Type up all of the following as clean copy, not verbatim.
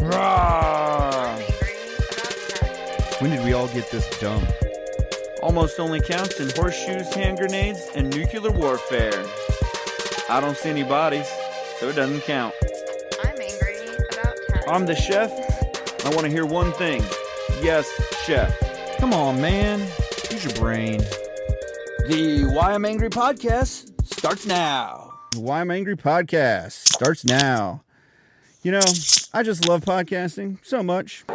Rawr. When did we all get this dumb? Almost only counts in horseshoes, hand grenades, and nuclear warfare. I don't see any bodies, so it doesn't count. I'm angry about tax. I'm the chef. I want to hear one thing. Yes, chef. Come on, man. Use your brain. The Why I'm Angry podcast starts now. The Why I'm Angry podcast starts now. You know, I just love podcasting so much.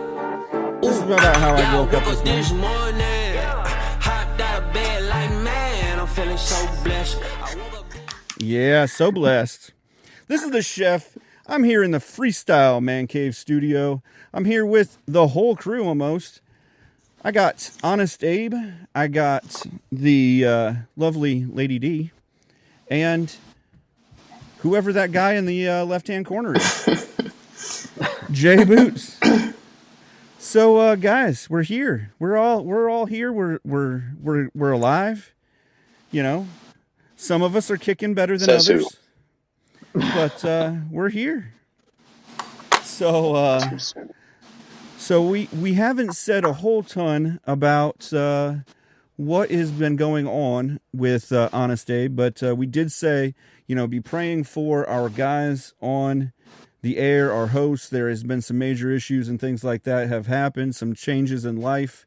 This is about how I woke up this morning. Hopped out of bed like, man, I'm feeling so blessed. Yeah, so blessed. This is the chef. I'm here in the Freestyle Man Cave studio. I'm here with the whole crew almost. I got Honest Abe. I got the lovely Lady D. And whoever that guy in the left-hand corner is. Jay Boots. So, guys, we're here. We're all here. We're alive. You know, some of us are kicking better than others, but we're here. So, we haven't said a whole ton about what has been going on with Honest Abe, but we did say, you know, be praying for our guys on the air, our hosts. There has been some major issues and things like that have happened, some changes in life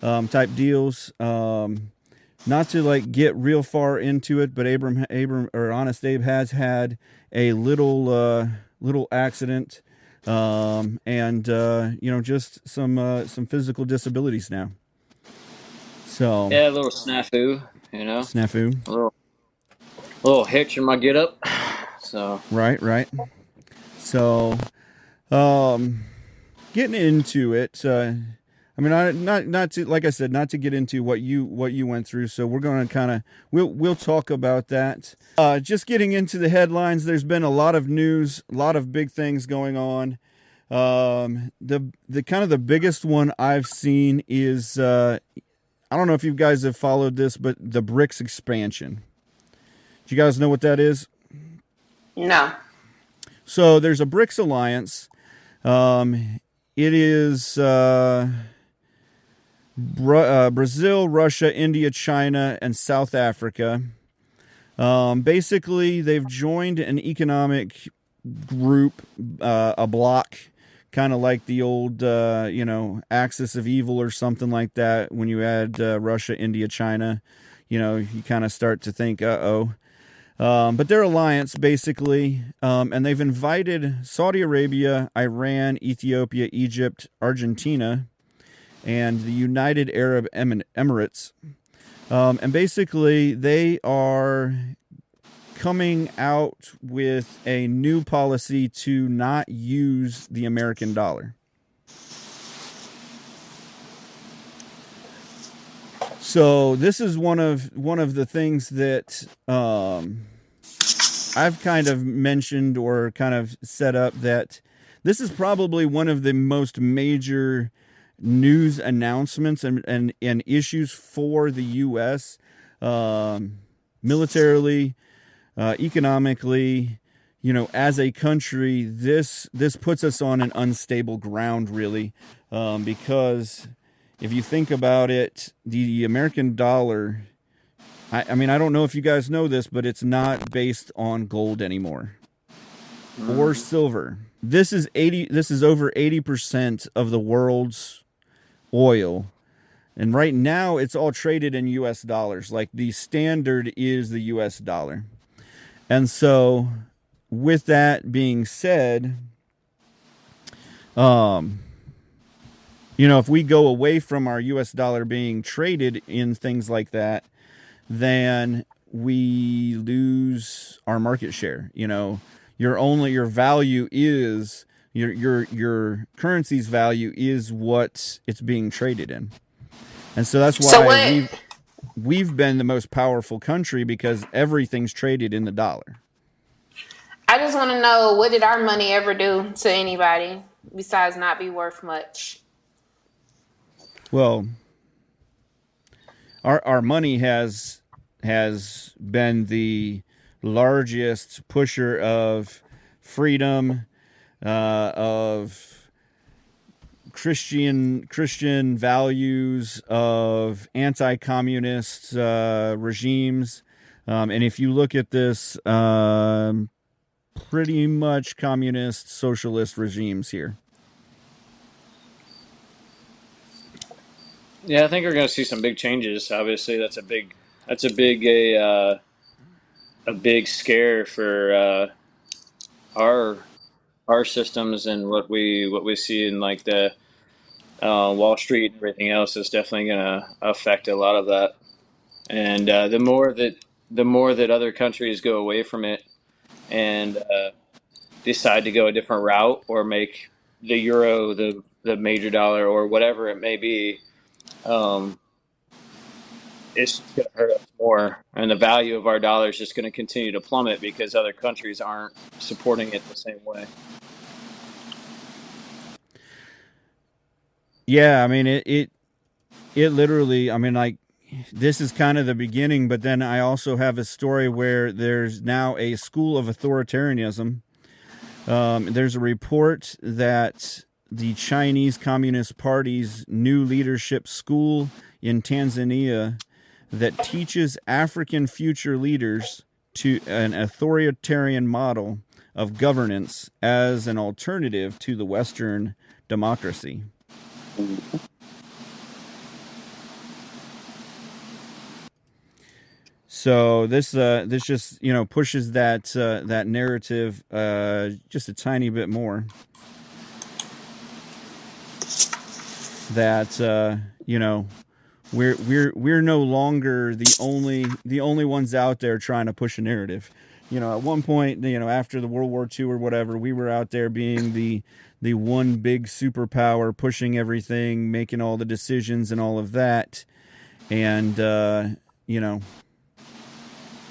type deals. Not to like get real far into it, but Honest Abe has had a little accident, and you know, just some physical disabilities now. So yeah, a little snafu, you know, snafu, a little hitch in my get up. So right. So, getting into it, I mean, not to, like I said, not to get into what you went through. So we're going to kind of, we'll talk about that. Just getting into the headlines. There's been a lot of news, a lot of big things going on. The kind of the biggest one I've seen is, I don't know if you guys have followed this, but the BRICS expansion. Do you guys know what that is? No. So there's a BRICS alliance. It is Brazil, Russia, India, China, and South Africa. Basically, they've joined an economic group, a bloc, kind of like the old, you know, axis of evil or something like that. When you add Russia, India, China, you know, you kind of start to think, uh-oh. But their alliance, basically, and they've invited Saudi Arabia, Iran, Ethiopia, Egypt, Argentina, and the United Arab Emirates. And basically, they are coming out with a new policy to not use the American dollar. So this is one of the things that I've kind of mentioned or kind of set up, that this is probably one of the most major news announcements and issues for the U.S. Militarily, economically, you know, as a country. This puts us on an unstable ground, really, because if you think about it, the American dollar, I mean, I don't know if you guys know this, but it's not based on gold anymore or silver. This is over 80% of the world's oil. And right now it's all traded in US dollars. Like, the standard is the US dollar. And so with that being said, you know, if we go away from our US dollar being traded in things like that, then we lose our market share. You know, your value is your currency's value is what it's being traded in. And so that's why we've been the most powerful country, because everything's traded in the dollar. I just want to know, what did our money ever do to anybody besides not be worth much? Well, our money has been the largest pusher of freedom, of Christian values of anti-communist regimes, and if you look at this, pretty much communist socialist regimes here. Yeah, I think we're going to see some big changes. Obviously, that's a big scare for our systems, and what we see in like the Wall Street and everything else is definitely going to affect a lot of that. And the more that other countries go away from it and decide to go a different route, or make the euro the major dollar, or whatever it may be, it's just going to hurt us more, and the value of our dollar is just going to continue to plummet because other countries aren't supporting it the same way. Yeah, I mean it literally. I mean, like, this is kind of the beginning, but then I also have a story where there's now a school of authoritarianism. There's a report that the Chinese Communist Party's new leadership school in Tanzania that teaches African future leaders to an authoritarian model of governance as an alternative to the Western democracy. So this just, you know, pushes that narrative just a tiny bit more. That you know, we're no longer the only ones out there trying to push a narrative. You know, at one point, you know, after the World War II or whatever, we were out there being the one big superpower, pushing everything, making all the decisions and all of that. And you know,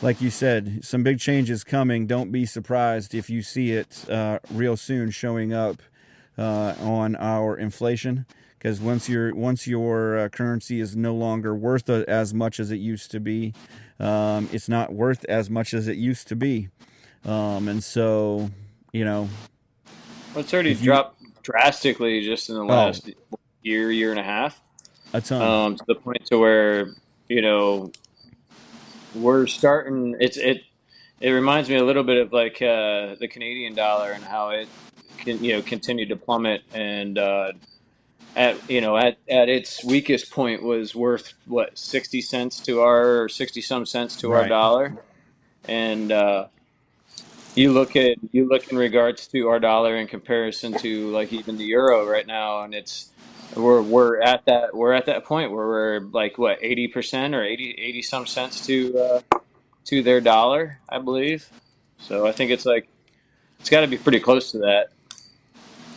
like you said, some big changes coming. Don't be surprised if you see it real soon showing up on our inflation. Because once your currency is no longer worth as much as it used to be, it's not worth as much as it used to be, and so, you know, well, it's already dropped drastically just in the last year and a half. A ton. To the point to where, you know, we're starting. It reminds me a little bit of like the Canadian dollar, and how it continued to plummet, and at its weakest point was worth what, 60 cents to our, or 60 some cents to our dollar. And you look in regards to our dollar in comparison to like even the euro right now, and we're at that point where we're like, what, 80% or 80 some cents to their dollar, I believe. So I think it's got to be pretty close to that.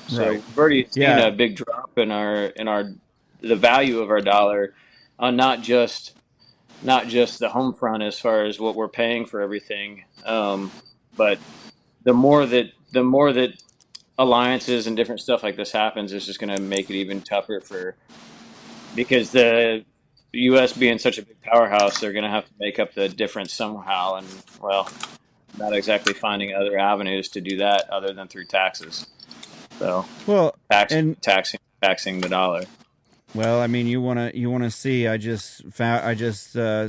So we've already seen a big drop in the value of our dollar, on not just the home front as far as what we're paying for everything, but the more that alliances and different stuff like this happens, it's just going to make it even tougher because the U.S. being such a big powerhouse, they're going to have to make up the difference somehow, and well, not exactly finding other avenues to do that other than through taxes. So, taxing the dollar. Well, I mean, you wanna see? I just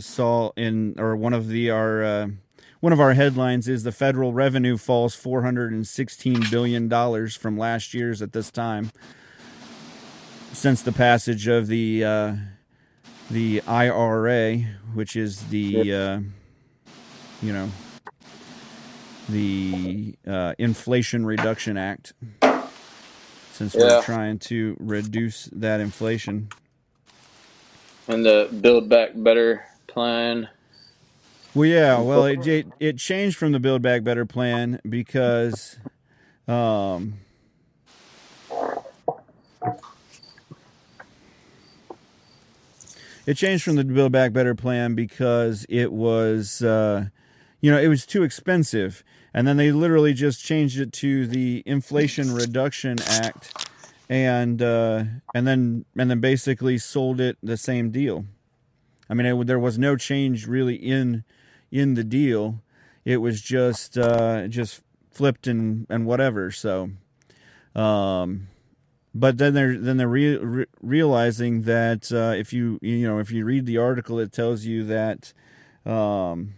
saw in, or one of our headlines is the federal revenue falls $416 billion from last year's at this time, since the passage of the IRA, which is the Inflation Reduction Act. Since we're trying to reduce that inflation. And the Build Back Better plan. Well, yeah. Well, it changed from the Build Back Better plan because it changed from the Build Back Better plan because it was it was too expensive. And then they literally just changed it to the Inflation Reduction Act, and then basically sold it the same deal. I mean, there was no change really in the deal. It was just flipped and whatever. So, But then they're realizing that if you read the article, it tells you that the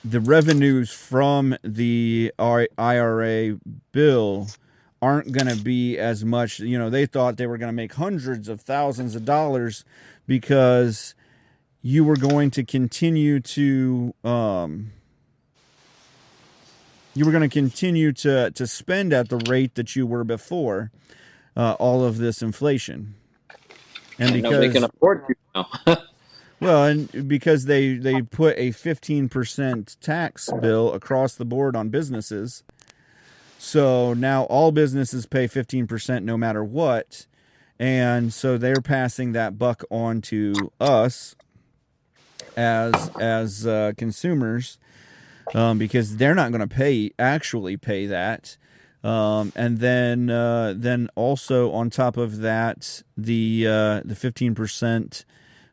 the revenues from the IRA bill aren't going to be as much. They thought they were going to make hundreds of thousands of dollars because you were going to continue to spend at the rate that you were before all of this inflation. And because nobody can afford to now. well, and because they put a 15% tax bill across the board on businesses, so now all businesses pay 15% no matter what, and so they're passing that buck on to us as consumers, because they're not going to actually pay that. And then also on top of that, the 15%,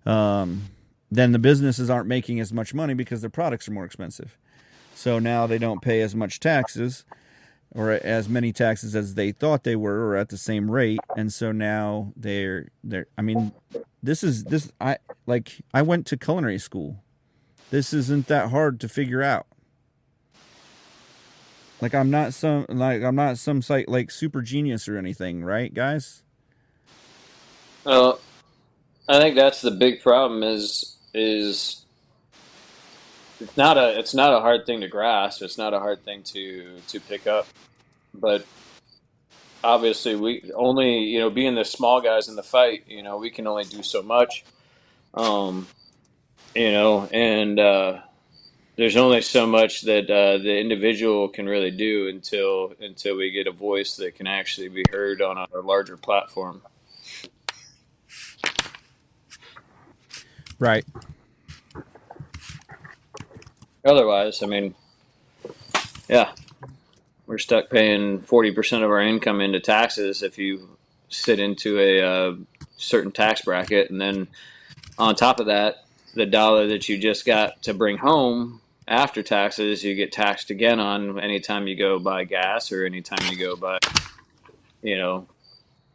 then the businesses aren't making as much money because their products are more expensive. So now they don't pay as much taxes, or as many taxes as they thought they were, or at the same rate. And so now they're I mean, I went to culinary school. This isn't that hard to figure out. I'm not some site like super genius or anything, right, guys? Well, I think that's the big problem is it's not a hard thing to grasp. It's not a hard thing to pick up. But obviously we only, being the small guys in the fight, we can only do so much. And there's only so much that the individual can really do until we get a voice that can actually be heard on a larger platform. Right. Otherwise, I mean, yeah, we're stuck paying 40% of our income into taxes if you sit into a certain tax bracket, and then on top of that, the dollar that you just got to bring home after taxes, you get taxed again on anytime you go buy gas or anytime you go buy,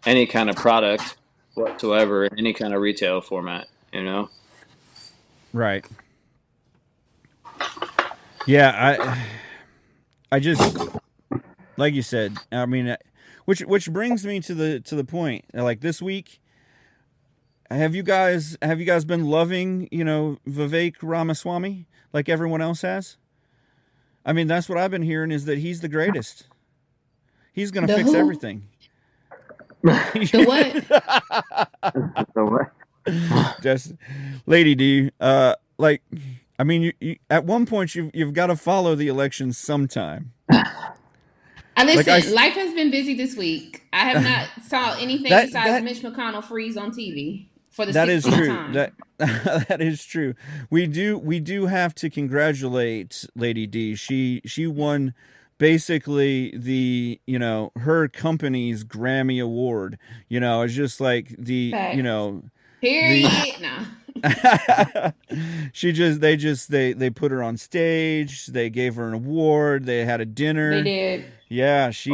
any kind of product whatsoever in any kind of retail format, Right. Yeah, I just, like you said, I mean, which brings me to the point. Like this week, have you guys been loving, Vivek Ramaswamy like everyone else has? I mean, that's what I've been hearing, is that he's the greatest. He's going to fix everything. The what? The what? Just, Lady D, I mean, you at one point you've got to follow the elections sometime. Listen, life has been busy this week. I have not saw anything besides Mitch McConnell freeze on TV for the 16th time. That is true. We do have to congratulate Lady D. She won basically the her company's Grammy Award. It's just like the period. No. They put her on stage. They gave her an award. They had a dinner. They did. Yeah, she's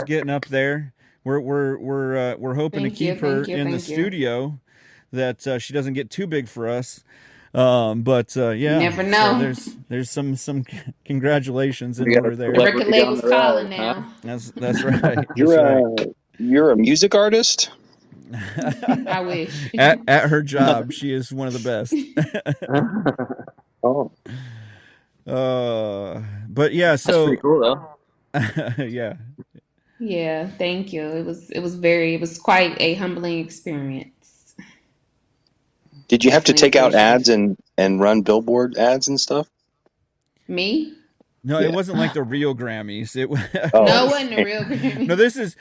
getting up there. We're hoping to keep her in the studio, that she doesn't get too big for us. But yeah, you never know. So there's some congratulations in order there. The record label's calling now. That's right. You're a music artist? I wish. At her job, she is one of the best. Oh. But yeah, so that's pretty cool though. Yeah. Yeah, thank you. It was quite a humbling experience. Did you have to take out ads and run billboard ads and stuff? Me? No, It wasn't like the real Grammys. No, it wasn't a real Grammy. No, this is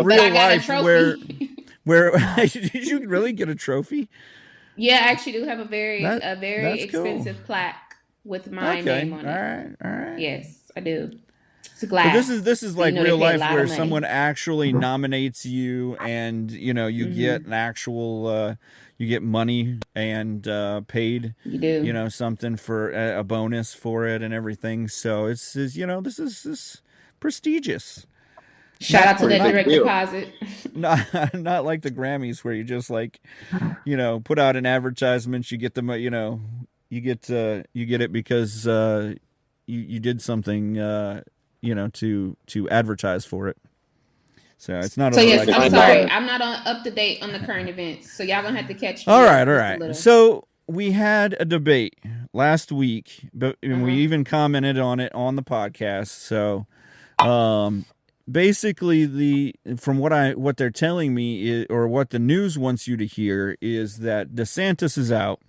real life where did you really get a trophy? Yeah, I actually do have a very that's expensive plaque with my name on it. All right. Yes, I do. It's a glass. So this is like real life, where someone actually nominates you, and you get an actual you get money and paid, You do. something for a bonus for it and everything. So this is prestigious. Shout out to the Big direct deal. deposit. Not like the Grammys where you just like, put out an advertisement, you get the, you get it because you did something, to advertise for it. So it's not. So yes, I'm sorry, Like, I'm not up to date on the current events. So y'all gonna have to catch me. All up right. just a little. So we had a debate last week, but and we Uh-huh. even commented on it on the podcast. So, basically, from what they're telling me is, or what the news wants you to hear, is that DeSantis is out.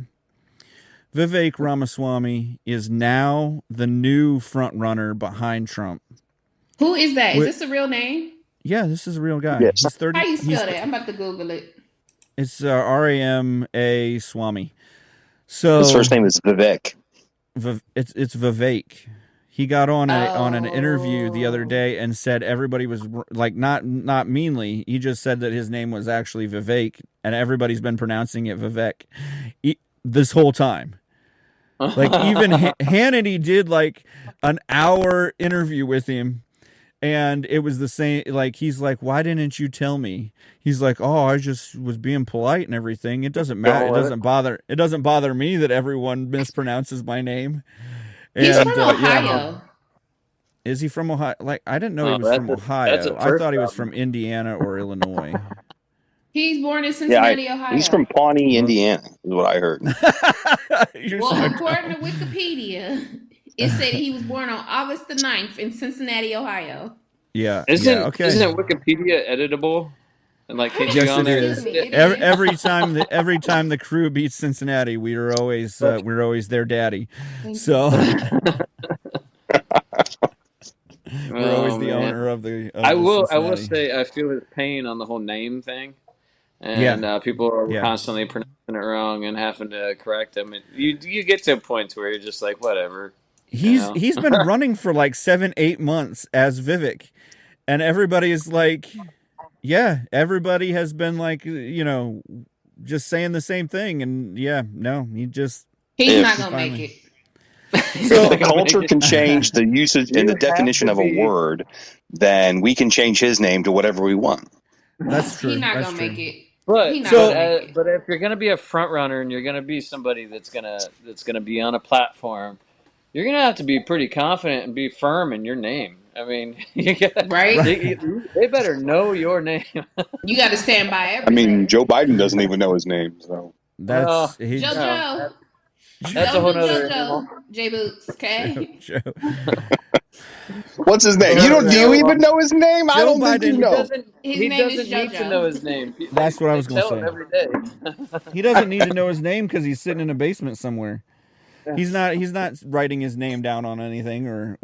Vivek Ramaswamy is now the new front runner behind Trump. Who is that? Is this a real name? Yeah, this is a real guy. Yes. He's 30. How you spell that? I'm about to Google it. It's Rama Swamy. So His first name is Vivek. It's Vivek. He got on an interview the other Oh. day and said everybody was like not meanly. He just said that his name was actually Vivek, and everybody's been pronouncing it Vivek this whole time. Like even Hannity did like an hour interview with him, and it was the same. Like he's like, "Why didn't you tell me?" He's like, "Oh, I just was being polite and everything. It doesn't matter. It doesn't bother me that everyone mispronounces my name." He's And, from Ohio. Is he from Ohio? Like I didn't know he was that's from a Ohio. I first thought he was problem. from Indiana or Illinois. He's born in Cincinnati, Ohio. He's from Pawnee, Indiana, is what I heard. Well, according to Wikipedia, it said he was born on August the 9th in Cincinnati, Ohio. Yeah. Isn't Okay. isn't Wikipedia editable? And like, can you Yes, go on it there? is. Excuse me, it Every is. every time the Crew beats Cincinnati, we're always their daddy. Thank So Oh, we're always the man. owner of the. I will Cincinnati. say I feel his pain on the whole name thing, and people are Yeah. constantly pronouncing it wrong and having to correct them. And you get to points where you're just like, whatever. He's been running for like 7-8 months as Vivek, and everybody is like, yeah, everybody has been like, just saying the same thing, and He's If- not gonna make it. So the culture can change the usage and the You definition have of to a be- word, then we can change his name to whatever we want. That's true. He's not That's gonna true. make it. But He not gonna make it. but if you're gonna be a front runner and you're gonna be somebody that's gonna be on a platform, you're gonna have to be pretty confident and be firm in your name. I mean, you gotta, Right? they better know your name. You got to stand by I everything. mean, Joe Biden doesn't even know his name, so That's he's JoJo. That's a Don't whole do nother JoJo. animal. J Boots, okay? Joe. what's his name? Do you even know his name? I don't think you Biden know. His He name is doesn't need to JoJo. know his name. That's what I They was gonna tell him say. every day. He doesn't need to know his name because he's sitting in a basement somewhere. He's not writing his name down on anything or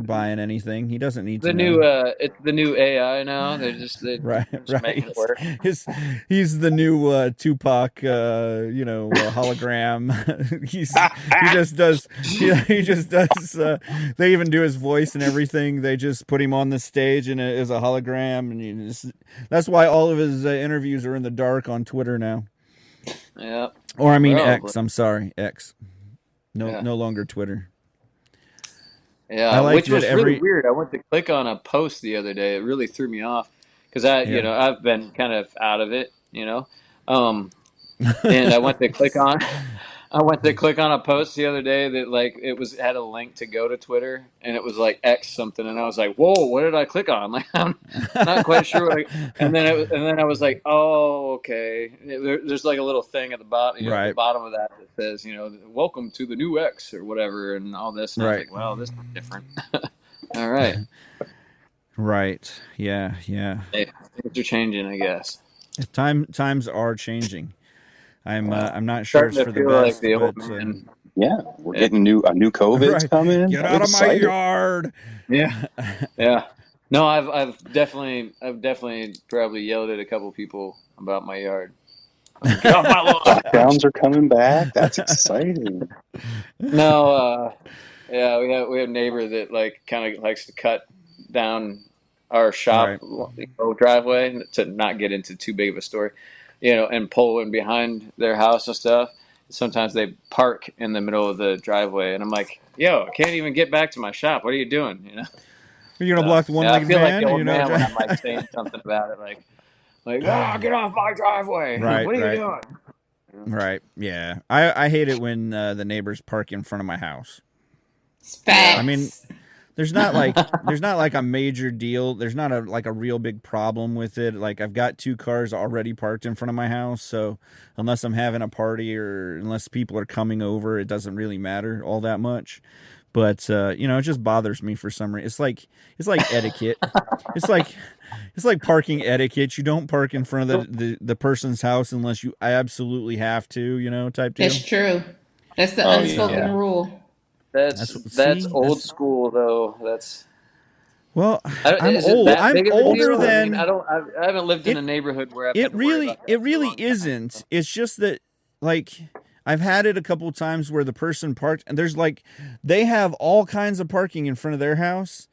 buying anything. He doesn't need The to new know. it's the new AI now. They just Right. make it work. He's the new Tupac, hologram. He just does. He just does. They even do his voice and everything. They just put him on the stage and as a hologram, and that's why all of his interviews are in the dark on Twitter now. Yeah. Or I mean Probably. X. I'm sorry, X. Yeah. No longer Twitter. Yeah, I liked which was it really weird. I went to click on a post the other day. It really threw me off because I've been kind of out of it, and I went to click on a post the other day that like had a link to go to Twitter, and it was like X something, and I was like, whoa, what did I click on? Like I'm not quite sure. And then I was like, oh, okay. There's like a little thing at the bottom, at the bottom of that says, welcome to the new X or whatever, and all this. And I was like, well, this is different. All right. Right. Yeah. Hey, things are changing, I guess. Times are changing. I'm not sure it's for the feel best. like the old but, man. Yeah, we're getting a new COVID's coming. Get I'm out of my excited. yard. Yeah. No, I've definitely probably yelled at a couple people about my yard. Get off my lawn. Lockdowns are coming back. That's exciting. No, yeah, we have a neighbor that like kind of likes to cut down our shop driveway, to not get into too big of a story. and pull in behind their house and stuff. Sometimes they park in the middle of the driveway, and I'm like, yo, I can't even get back to my shop. What are you doing? Are you gonna block the one-legged I feel man? like the old man when I'm like saying something about it, like, get off my driveway. Right, what are you right. doing? Right. Yeah. I hate it when the neighbors park in front of my house. Facts. I mean, there's not like a major deal. There's not a real big problem with it. Like, I've got 2 cars already parked in front of my house, so unless I'm having a party or unless people are coming over, it doesn't really matter all that much. But it just bothers me for some reason. It's like etiquette. It's like parking etiquette. You don't park in front of the person's house unless you absolutely have to, type deal. That's true. That's the unspoken rule. That's old school though. I'm old. I'm older than. I haven't lived in a neighborhood where it really isn't. It's just that, like, I've had it a couple of times where the person parked and there's they have all kinds of parking in front of their house,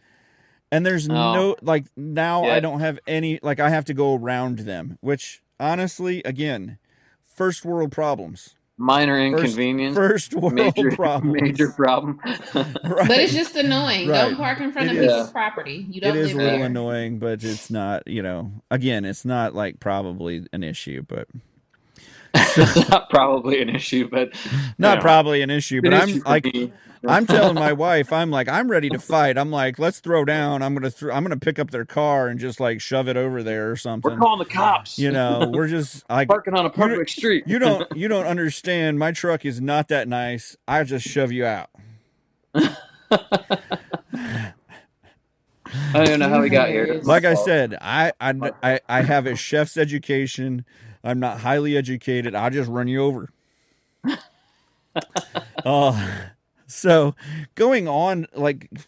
and there's now I don't have any. Like, I have to go around them, which honestly, again, first world problems. Minor inconvenience. First world problem. Major problem. Right. But it's just annoying. Right. Don't park in front of people's property. You don't live there. It is a little annoying, but it's not, again, it's not like probably an issue, but. Not probably an issue, but. Not probably an issue, but I'm telling my wife, I'm ready to fight. I'm like, let's throw down. I'm gonna pick up their car and just shove it over there or something. We're calling the cops. We're just parking on a public street. You don't understand. My truck is not that nice. I just shove you out. I don't even know how we got here. Like I said, I have a chef's education. I'm not highly educated. I'll just run you over. So going on,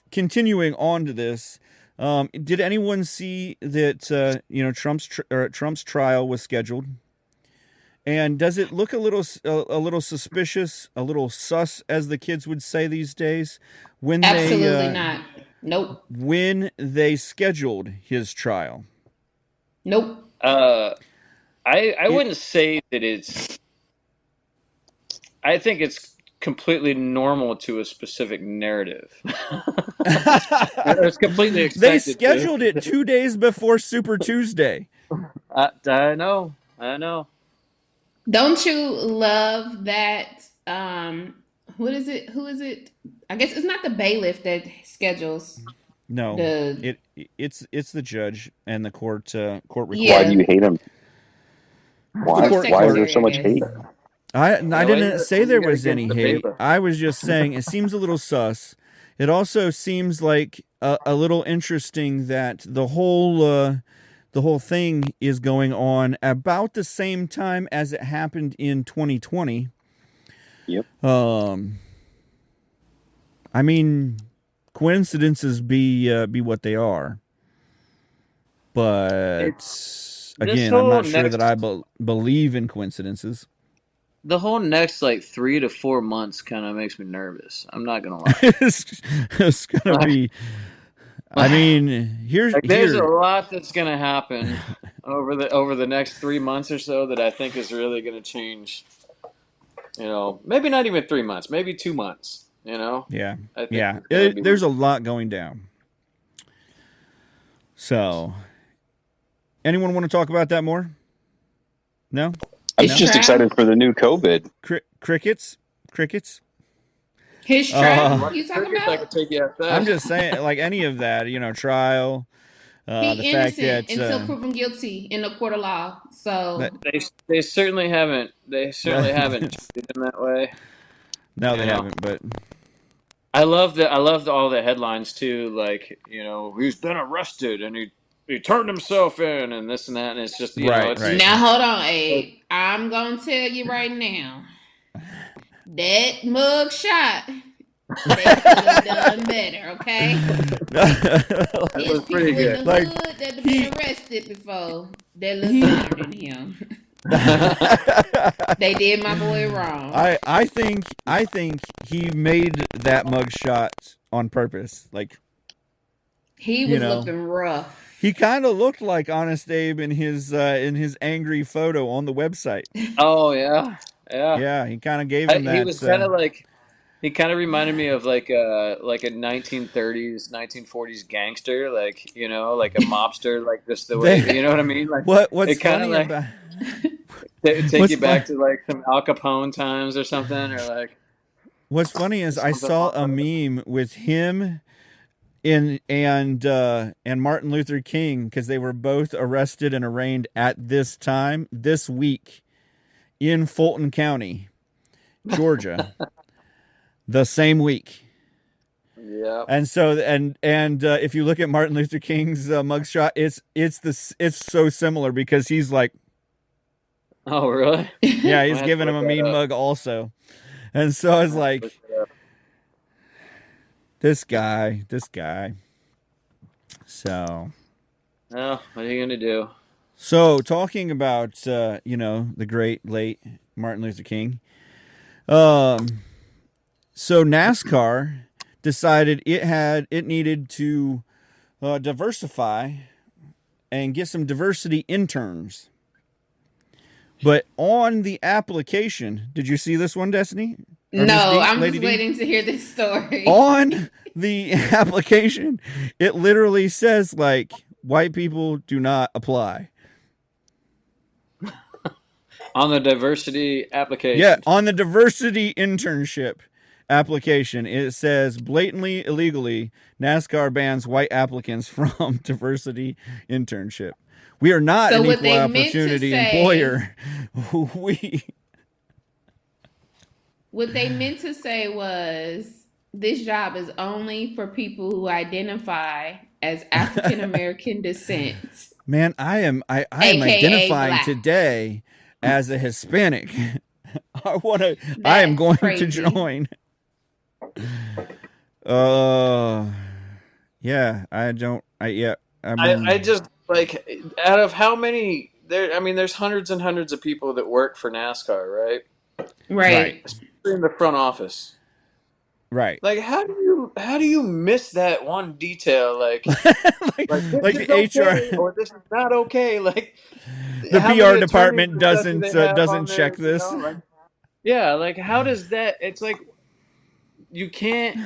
continuing on to this, did anyone see that, Trump's trial was scheduled? And does it look a little suspicious, a little sus, as the kids would say these days? Absolutely not. Nope. When they scheduled his trial? Nope. I wouldn't say that it's. I think it's completely normal to a specific narrative. It's completely expected. They scheduled it 2 days before Super Tuesday. I know. Don't you love that? Who is it? I guess it's not the bailiff that schedules. No, it's the judge and the court recorder. Why do you hate him? Why is there so much hate? I didn't say there was any hate. I was just saying it seems a little sus. It also seems like a little interesting that the whole thing is going on about the same time as it happened in 2020. Yep. I mean, coincidences be what they are, but again, I'm not sure that I believe in coincidences. The whole next 3 to 4 months kind of makes me nervous. I'm not gonna lie. It's gonna be. I mean, there's a lot that's gonna happen over the next 3 months or so that I think is really gonna change. Maybe not even 3 months, maybe 2 months. Yeah. There's a lot going down. So, anyone want to talk about that more? No. I'm just excited for the new COVID. Crickets. His trial? You talking about? I'm just saying, any of that, trial. He's innocent until proven guilty in the court of law. So they certainly haven't. They certainly haven't treated him that way. No, they haven't. But I loved all the headlines too. He's been arrested and he turned himself in and this and that, and it's just right. Now hold on, Abe. I'm gonna tell you right now, that mug shot, they could have done better. Okay, that was pretty good. In the hood that have been arrested before, they look better than him. They did my boy wrong. I think he made that mug shot on purpose. He You was know, looking rough. he kind of looked like Honest Abe in his angry photo on the website. Oh yeah, yeah. Yeah, he kind of gave him He that. was kind of like he kind of reminded me of like a 1930s, 1940s gangster, like like a mobster, like just the way they, you know what I mean. Like what's it kind of funny like about take what's you back fun to like some Al Capone times or something, or like what's funny is I something saw like a that. meme with him in and Martin Luther King, because they were both arrested and arraigned at this time this week in Fulton County, Georgia, the same week. Yeah. And so if you look at Martin Luther King's mugshot, it's so similar because he's like, Oh really? yeah, I he's have to giving him look a that mean up. mug also. And so I was I have to look like, that up. this guy. So Oh, what are you gonna do? talking about the great late Martin Luther King. Um, so NASCAR decided it needed to diversify and get some diversity interns. But on the application, did you see this one, Destiny? Or Miss No, D, I'm Lady just D? waiting to hear this story. On the application, it literally says like white people do not apply. On the diversity Yeah, application. on the diversity internship application, it says blatantly illegally NASCAR bans white applicants from diversity internship. We are not So an what equal they meant to opportunity say, employer. we what they meant to say was this job is only for people who identify as African American descent, Man, I am aka identifying black. today as a Hispanic. I am That's going to crazy. join. Yeah, I I mean, just like out of how many there I mean there's hundreds and hundreds of people that work for NASCAR, right? right, Right. Especially in the front office. right. Like how do you miss that one detail like, like this like is the HR, okay or this is not okay like the how many PR attorneys department and stuff do they have doesn't on check there, this. like yeah, like how does that it's like you can't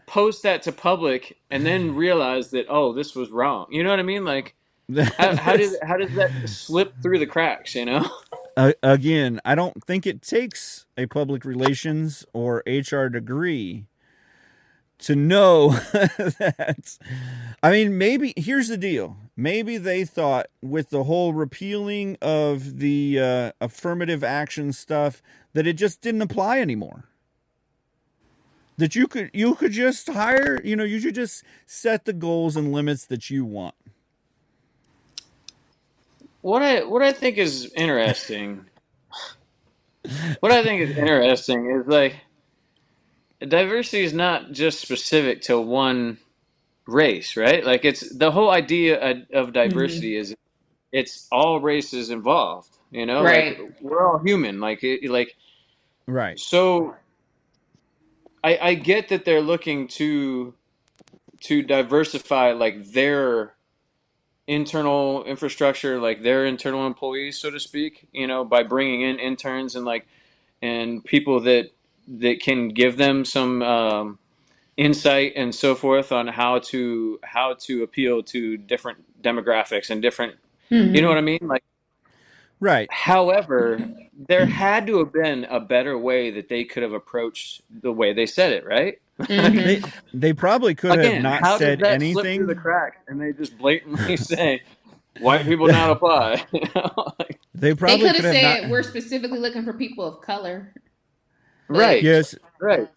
post that to public and then realize that oh this was wrong. You know what I mean? Like This, how does that slip through the cracks, you know? again, I don't think it takes a public relations or HR degree to know that. I mean, maybe here's the deal. Maybe they thought with the whole repealing of the affirmative action stuff that it just didn't apply anymore. That you could just hire, you should just set the goals and limits that you want. What I think is interesting what I think is interesting is like diversity is not just specific to one race, right? Like it's the whole idea of Hmm. diversity is it's all races involved, you know? Like Right. we're all human. Like Right. so I get that they're looking to diversify like their internal infrastructure, like their internal employees, so to speak, by bringing in interns and like and people that can give them some insight and so forth on how to appeal to different demographics and different, you know what I Hmm. mean? Like, Right. however, there had to have been a better way that they could have approached the way they said it, right? Like, They Hmm. they probably could have again, not how does said that slip through the anything. cracks and they just blatantly say white people not apply? Like, They They probably could could have have not. said we're specifically looking for people of color, but right, Yes, right.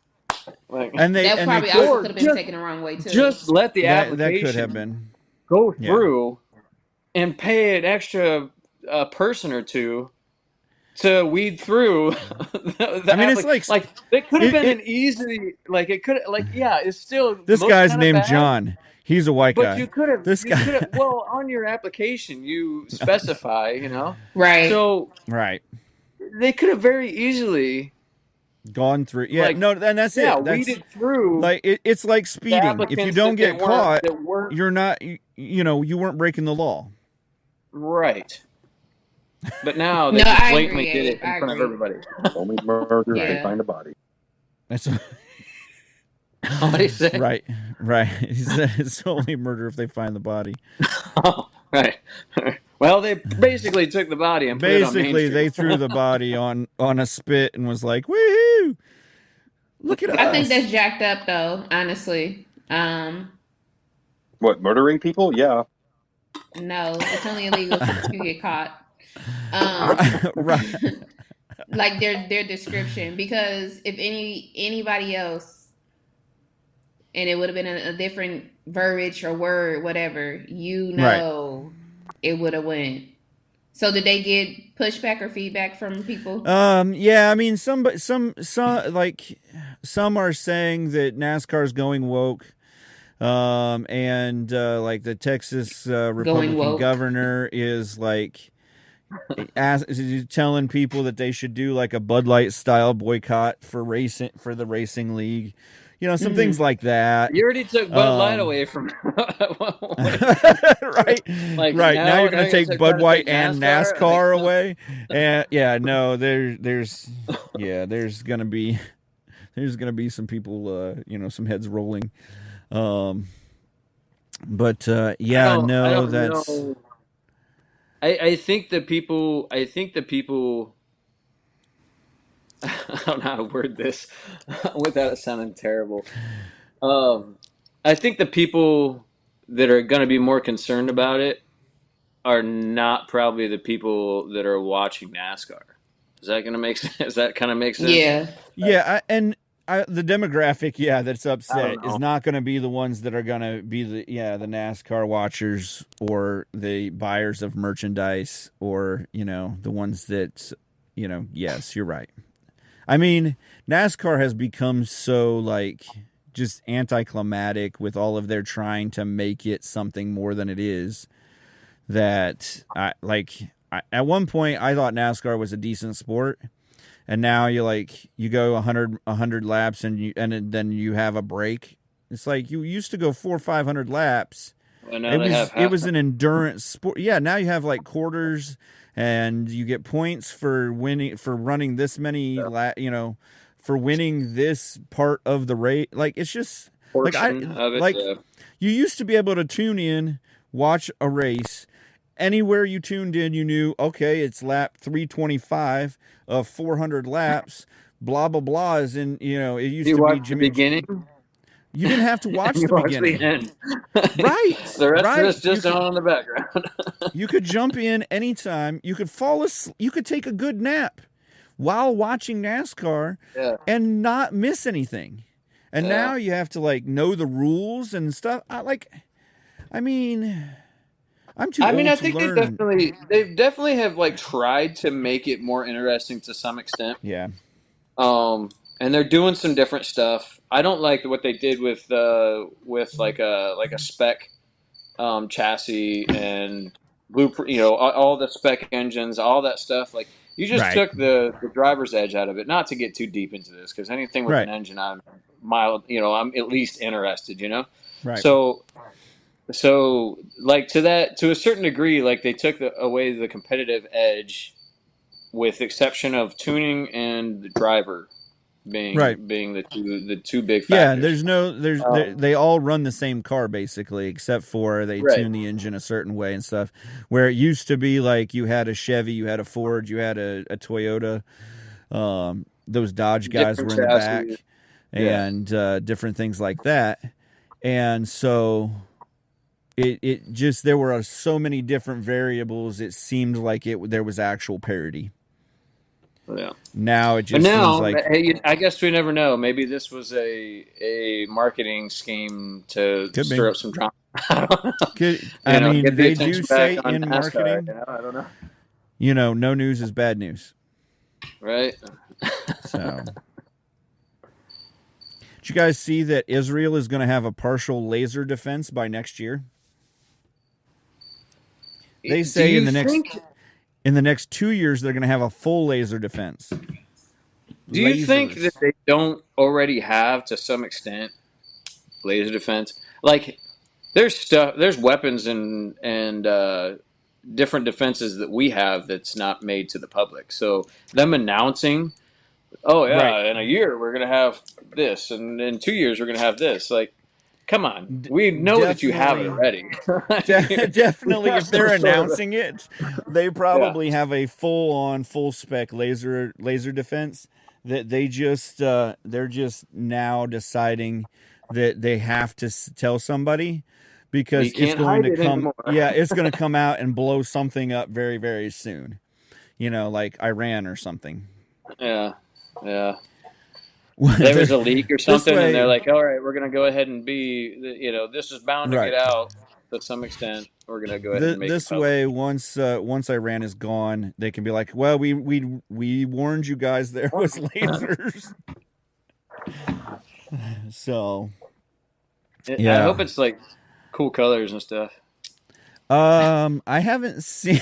Like, that and they probably also could. could or have been taken the wrong way too. just let the That could have application been. go Yeah. through and pay an extra person or two to weed through the I mean, it's like it could have been it an easy like it could like yeah it still this looks guy's kind of named bad John. He's a white but guy. This you could guy. have well on your application you specify Right. so Right. they could have very easily Gone through. Yeah, Like, no, and that's yeah, it. That's weeded through like it's like the speeding. If you applicants don't get caught, that weren't you're not. You know, you weren't breaking the law. right. But now No, they just I blatantly agree, did Abe. it in I front of agree. everybody. Only murder if they Yeah. find a body. That's What do you say? right. Right. He said it's only murder if they find the body. Oh, right. Well, they basically took the body and put it on Main Basically, Street. they threw the body on a spit and was like, "Woohoo! Look at us!" I think that's jacked up, though. Honestly, What, murdering people? Yeah. no, it's only illegal if you get caught. Um, right. like their description, because if anybody else, and it would have been a different verbiage or word, whatever, you know, it would have went. So did they get pushback or feedback from people? Yeah, I mean, some like some are saying that NASCAR's going woke. And like the Texas Republican governor is like is telling people that they should do like a Bud Light style boycott for the racing league. You know, some things like that. You already took Bud Light away from right. like Right. Now you're going to take Bud White White and NASCAR away. And yeah, no, there's going to be some people you know, some heads rolling. But yeah, no, that's know. I think the people I don't know how to word this without it sounding terrible. I think the people that are going to be more concerned about it are not probably the people that are watching NASCAR. Is that going to make sense? Does that kind of make sense? Yeah. yeah, the demographic, that's upset is not going to be the ones that are going to be the NASCAR watchers or the buyers of merchandise or, you know, the ones that, you know, yes, you're right. I mean, NASCAR has become so like just anticlimactic with all of their trying to make it something more than it is that at one point I thought NASCAR was a decent sport. And now you go 100 laps and then you have a break. It's like you used to go 400 or 500 laps. Well, it was an endurance sport. Yeah, now you have like quarters and you get points for running this many for winning this part of the race. Like it's just portion of it. You used to be able to tune in, watch a race. Anywhere you tuned in, you knew, okay, it's lap 325 of 400 laps. Blah, blah, blah is in, you know, it used to be Jimmy. The beginning? You didn't have to watch the beginning. The end. Right. The rest of it's just on the background. You could jump in anytime. You could fall asleep. You could take a good nap while watching NASCAR and not miss anything. And now you have to like know the rules and stuff. I'm too old I to think learn. they definitely have like tried to make it more interesting to some extent. Yeah. And they're doing some different stuff. I don't like what they did with like a spec chassis and blueprint. You know, all the spec engines, all that stuff. Like you just took the driver's edge out of it. Not to get too deep into this, because anything with an engine, I'm at least interested. You know, right. So, like to a certain degree, like they took away the competitive edge, with exception of tuning and the driver being the two big factors. Yeah, they all run the same car basically, except for they tune the engine a certain way and stuff. Where it used to be like you had a Chevy, you had a Ford, you had a Toyota. Those Dodge guys Different were in chassis. the back, and different things like that, and so. It just, there were so many different variables. It seemed like there was actual parity. Yeah. Now it just seems like, hey, I guess we never know. Maybe this was a marketing scheme to stir up some drama. I mean, they do say in NASCAR, marketing, I don't know. You know, no news is bad news. Right. So. Did you guys see that Israel is going to have a partial laser defense by next year? They say in the next 2 years they're going to have a full laser defense. Do you think that lasers. they don't already have, to some extent, laser defense? Like, there's weapons and different defenses that we have that's not made to the public. So them announcing, oh Right. yeah, in a year we're gonna have this, and in 2 years we're gonna have this. Like, come on, we know that you have it Definitely. already. Like, we Definitely, have if they're some sort of announcing it, they yeah. probably have a full-on, full-spec laser defense that they're just now deciding that they have to tell somebody We because it's can't going hide to it come. anymore. Yeah, it's going to come out and blow something up very, very soon. Like Iran or something. Yeah, yeah. There was a leak or This something, and they're way, like, "All right, we're going to go ahead and this is bound to get right. out to some extent. We're going to go ahead and make it This public." way, once Iran is gone, they can be like, "Well, we warned you guys there was lasers." So, I hope yeah. it's like cool colors and stuff. I haven't seen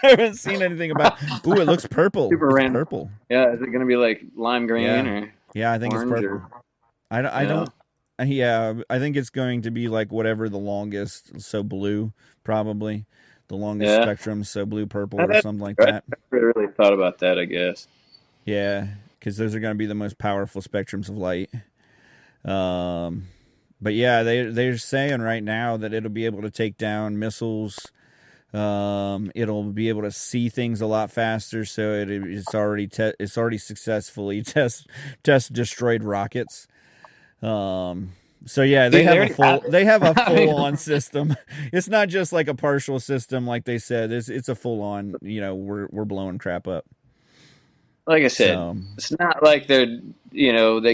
I haven't seen anything about. Ooh, it looks purple. Super It's random. purple. Yeah, is it going to be like lime green Yeah, or yeah. I think it's orange purple. or I yeah? don't. Yeah, I think it's going to be like whatever the longest. So blue, probably the longest Yeah. spectrum. So blue, purple, or That's something like right. that. I never really thought about that, I guess. Yeah, because those are going to be the most powerful spectrums of light. But yeah, they're saying right now that it'll be able to take down missiles. It'll be able to see things a lot faster. So it's already successfully test destroyed rockets. So yeah, they have a full on system. It's not just like a partial system, like they said. It's a full on. We're blowing crap up. Like I said, So, it's not like they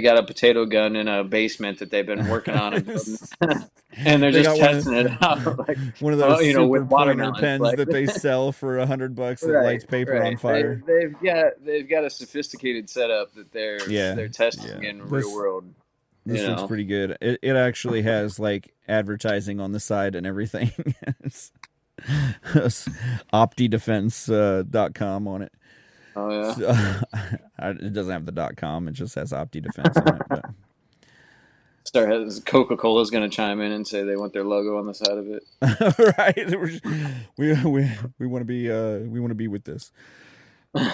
got a potato gun in a basement that they've been working on and building, and they're they just got testing it out, like, one of those super with pointer watermelons. pens Like, that they sell for $100 that right, lights paper on right. fire. They've got a sophisticated setup that Yeah, they're testing yeah. in real world. This looks pretty good. It actually has like advertising on the side and everything. OptiDefense.com on it. Oh yeah. So, it doesn't have the .com. It just has OptiDefense on it. But Coca-Cola's going to chime in and say they want their logo on the side of it. right, we want to be with this.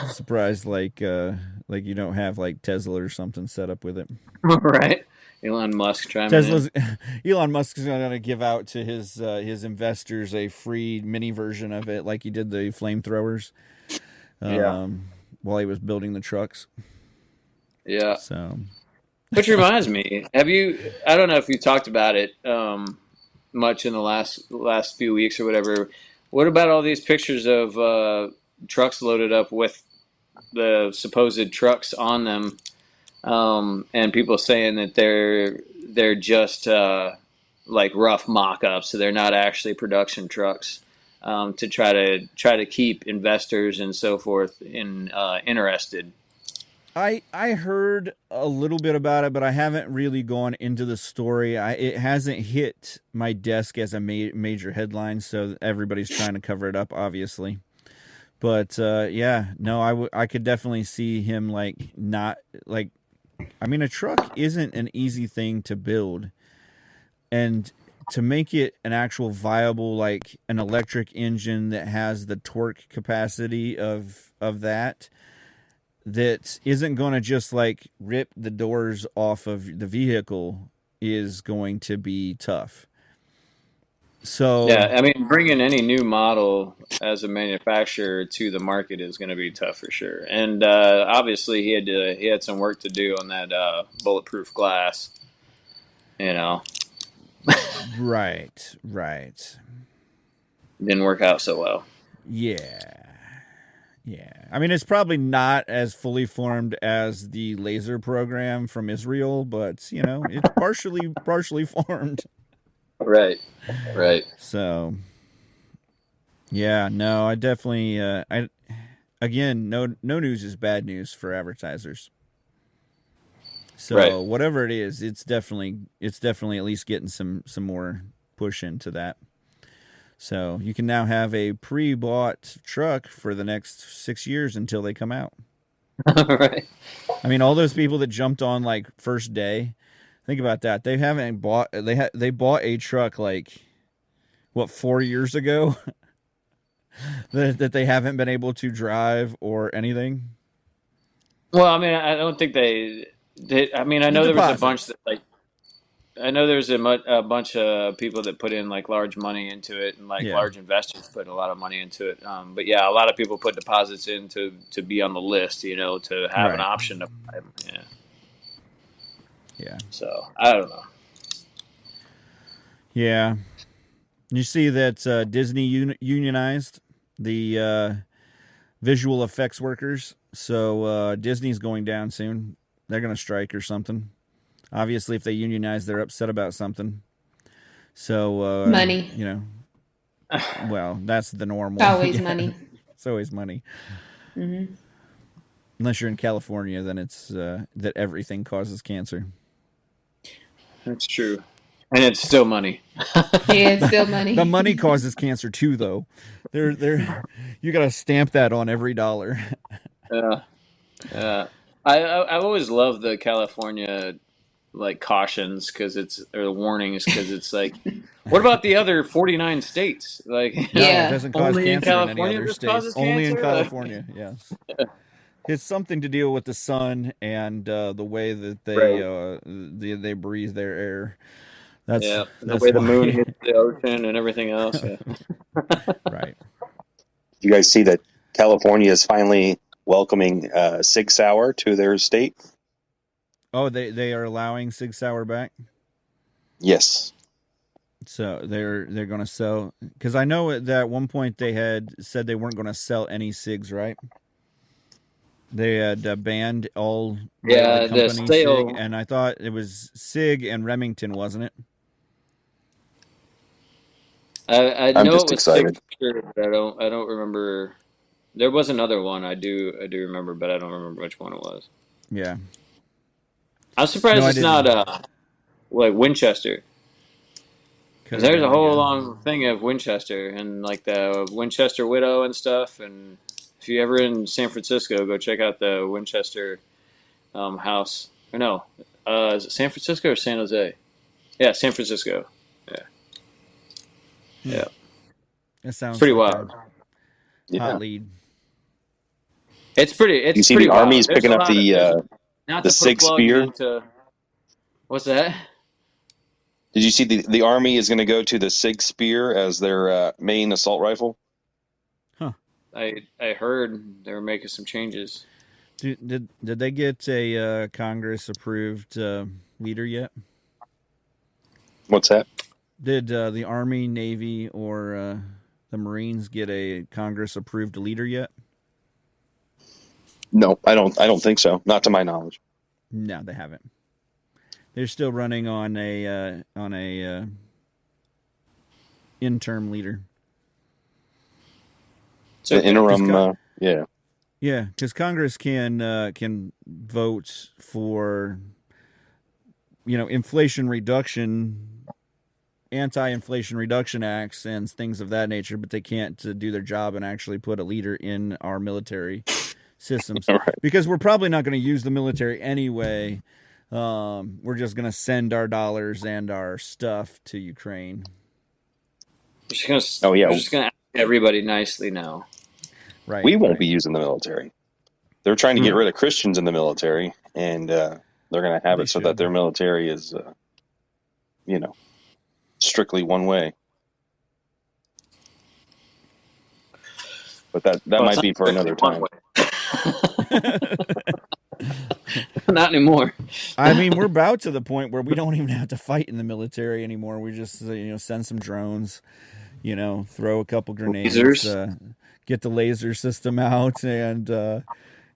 Surprised like you don't have like Tesla or something set up with it. Right. Elon Musk chiming in. Elon Musk is going to give out to his investors a free mini version of it, like he did the flamethrowers. While he was building the trucks. Yeah. So, which reminds me, I don't know if you talked about it much in the last few weeks or whatever. What about all these pictures of trucks loaded up with the supposed trucks on them, and people saying that they're just like rough mock-ups, so they're not actually production trucks, to try to keep investors and so forth interested. I heard a little bit about it, but I haven't really gone into the story. It hasn't hit my desk as a major headline, so everybody's trying to cover it up, obviously. But I could definitely see him a truck isn't an easy thing to build, and to make it an actual viable, like an electric engine that has the torque capacity of that isn't going to just like rip the doors off of the vehicle is going to be tough. So yeah, I mean, bringing any new model as a manufacturer to the market is going to be tough for sure. And obviously, he had some work to do on that bulletproof glass. right. Didn't work out so well. Yeah. I mean, it's probably not as fully formed as the laser program from Israel, but it's partially formed. Right. So, yeah, no, I definitely, again, no news is bad news for advertisers. So right. Whatever it is, it's definitely at least getting some more push into that. So you can now have a pre-bought truck for the next 6 years until they come out. Right. I mean, all those people that jumped on like first day. Think about that. They haven't bought. They bought a truck like what 4 years ago that they haven't been able to drive or anything. Well, I mean, I don't think they did. I mean, I The know there was a bunch deposits. that like I know there's a bunch of people that put in like large money into it, and like Yeah. large investors put a lot of money into it. But yeah, a lot of people put deposits in to be on the list, to have an Right. option to buy them. Yeah. Yeah. So I don't know. Yeah. You see that Disney unionized the visual effects workers. So Disney's going down soon. They're going to strike or something. Obviously, if they unionize, they're upset about something. So, Money. Well, that's the normal. It's always Yeah. money. It's always money. Mm-hmm. Unless you're in California, then it's that everything causes cancer. That's true, and it's still money. Yeah, it's still money. The money causes cancer too, though. You got to stamp that on every dollar. Yeah, yeah. I've always loved the California like cautions or the warnings because it's like, what about the other 49 states? Like, No, Yeah. it doesn't cause only in cancer in any California other this state. causes Only in cancer? California, yes. It's something to deal with the sun and the way that they breathe their air. That's Yeah, and the that's way the why. moon hits the ocean and everything else. Yeah. Right. You guys see that California is finally welcoming Sig Sauer to their state? Oh, they are allowing Sig Sauer back. Yes. So they're going to sell, because I know that at one point they had said they weren't going to sell any cigs, right? They had banned all Yeah, the the company sale. Sig, and I thought it was Sig and Remington, wasn't it? I I'm know just it was six excited. for sure, but I don't remember. There was another one I do remember, but I don't remember which one it was. Yeah. I'm surprised No, I it's not didn't. like Winchester. Could Because have there's a been, I whole guess. long thing of Winchester and like the Winchester widow and stuff. And if you're ever in San Francisco, go check out the Winchester house. Or no, is it San Francisco or San Jose? Yeah, San Francisco. Yeah, yeah, That sounds pretty like wild. a Yeah. hot lead. It's pretty. You It's see pretty the wild. Army's There's picking a up lot of not the to put a Sig plug Spear. into. What's that? Did you see the Army is going to go to the Sig Spear as their main assault rifle? Huh. I heard they were making some changes. Did they get a Congress approved leader yet? What's that? Did the Army, Navy, or the Marines get a Congress approved leader yet? No, I don't think so. Not to my knowledge. No, they haven't. They're still running on a interim leader. The interim, yeah. Yeah, because Congress can vote for inflation reduction, anti-inflation reduction acts and things of that nature, but they can't do their job and actually put a leader in our military systems. Right. Because we're probably not going to use the military anyway. We're just going to send our dollars and our stuff to Ukraine. We're just gonna ask everybody nicely now. Right. We won't be using the military. They're trying to get rid of Christians in the military, and they're going to have it so that their military is, strictly one way. But that might be for another time. Not anymore. I mean, we're about to the point where we don't even have to fight in the military anymore. We just send some drones, throw a couple grenades, get the laser system out, and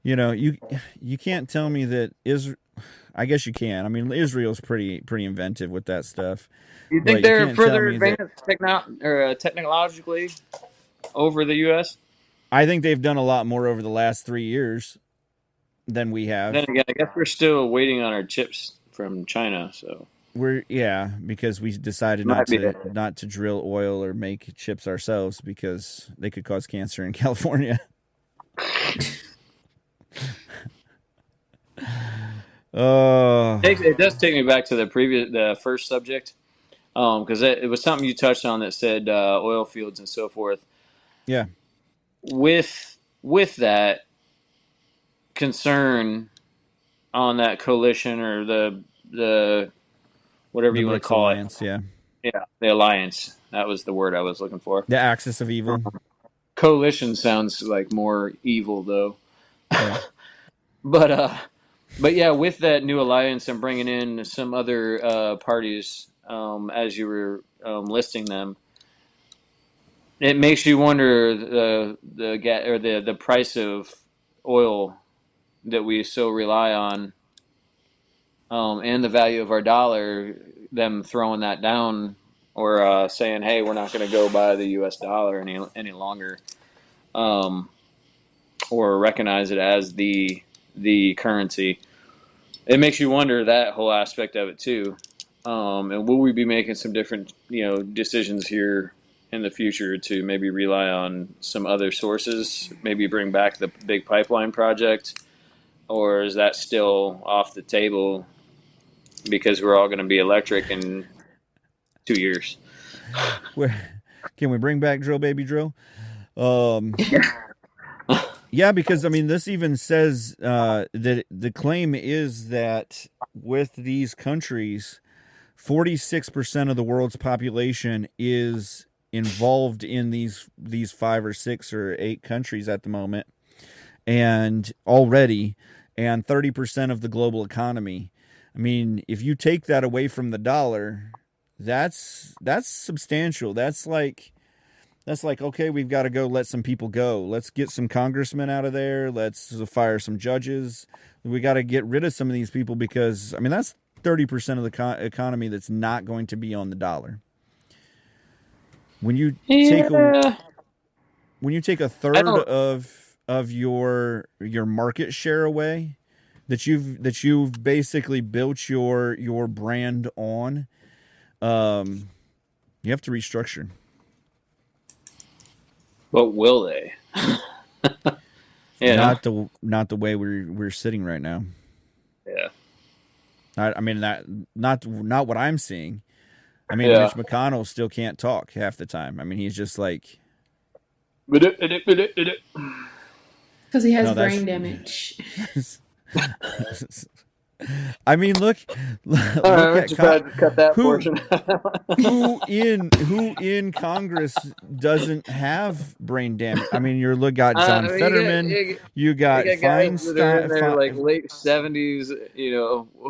you can't tell me that Israel. I guess you can. I mean, Israel's pretty inventive with that stuff. You think they're further advanced technologically over the U.S.? I think they've done a lot more over the last 3 years than we have. Then again, I guess we're still waiting on our chips from China. So because we decided not to drill oil or make chips ourselves because they could cause cancer in California. It does take me back to the first subject, because it was something you touched on that said oil fields and so forth. Yeah. With that concern on that coalition or the whatever The you want BRICS to call Alliance, it, yeah. yeah, the alliance. That was the word I was looking for. The axis of evil. Coalition sounds like more evil though. Yeah. But yeah, with that new alliance and bringing in some other parties, as you were listing them, it makes you wonder the price of oil that we so rely on, and the value of our dollar. Them throwing that down or saying, "Hey, we're not going to go buy the U.S. dollar any longer," or recognize it as the currency. It makes you wonder that whole aspect of it too. And will we be making some different, decisions here in the future to maybe rely on some other sources, maybe bring back the big pipeline project, or is that still off the table because we're all going to be electric in 2 years? Can we bring back drill, baby, drill? Yeah, because I mean, this even says that the claim is that with these countries, 46% of the world's population is involved in these 5 or 6 or 8 countries at the moment, and already, and 30% of the global economy. I mean, if you take that away from the dollar, that's substantial. That's like, okay, we've got to go let some people go. Let's get some congressmen out of there. Let's fire some judges. We got to get rid of some of these people because, I mean, that's 30% of the economy that's not going to be on the dollar. When you take a third of your market share away that you've basically built your brand on, you have to restructure. But will they? Yeah. Not the way we're sitting right now. Yeah. I mean that not what I'm seeing. I mean, Yeah. Mitch McConnell still can't talk half the time. I mean, he's just like because he has No, brain damage. I mean, look at cut that portion. who in Congress doesn't have brain damage? I mean, you got John Fetterman, you got guys Feinstein, that are in their like late 70s.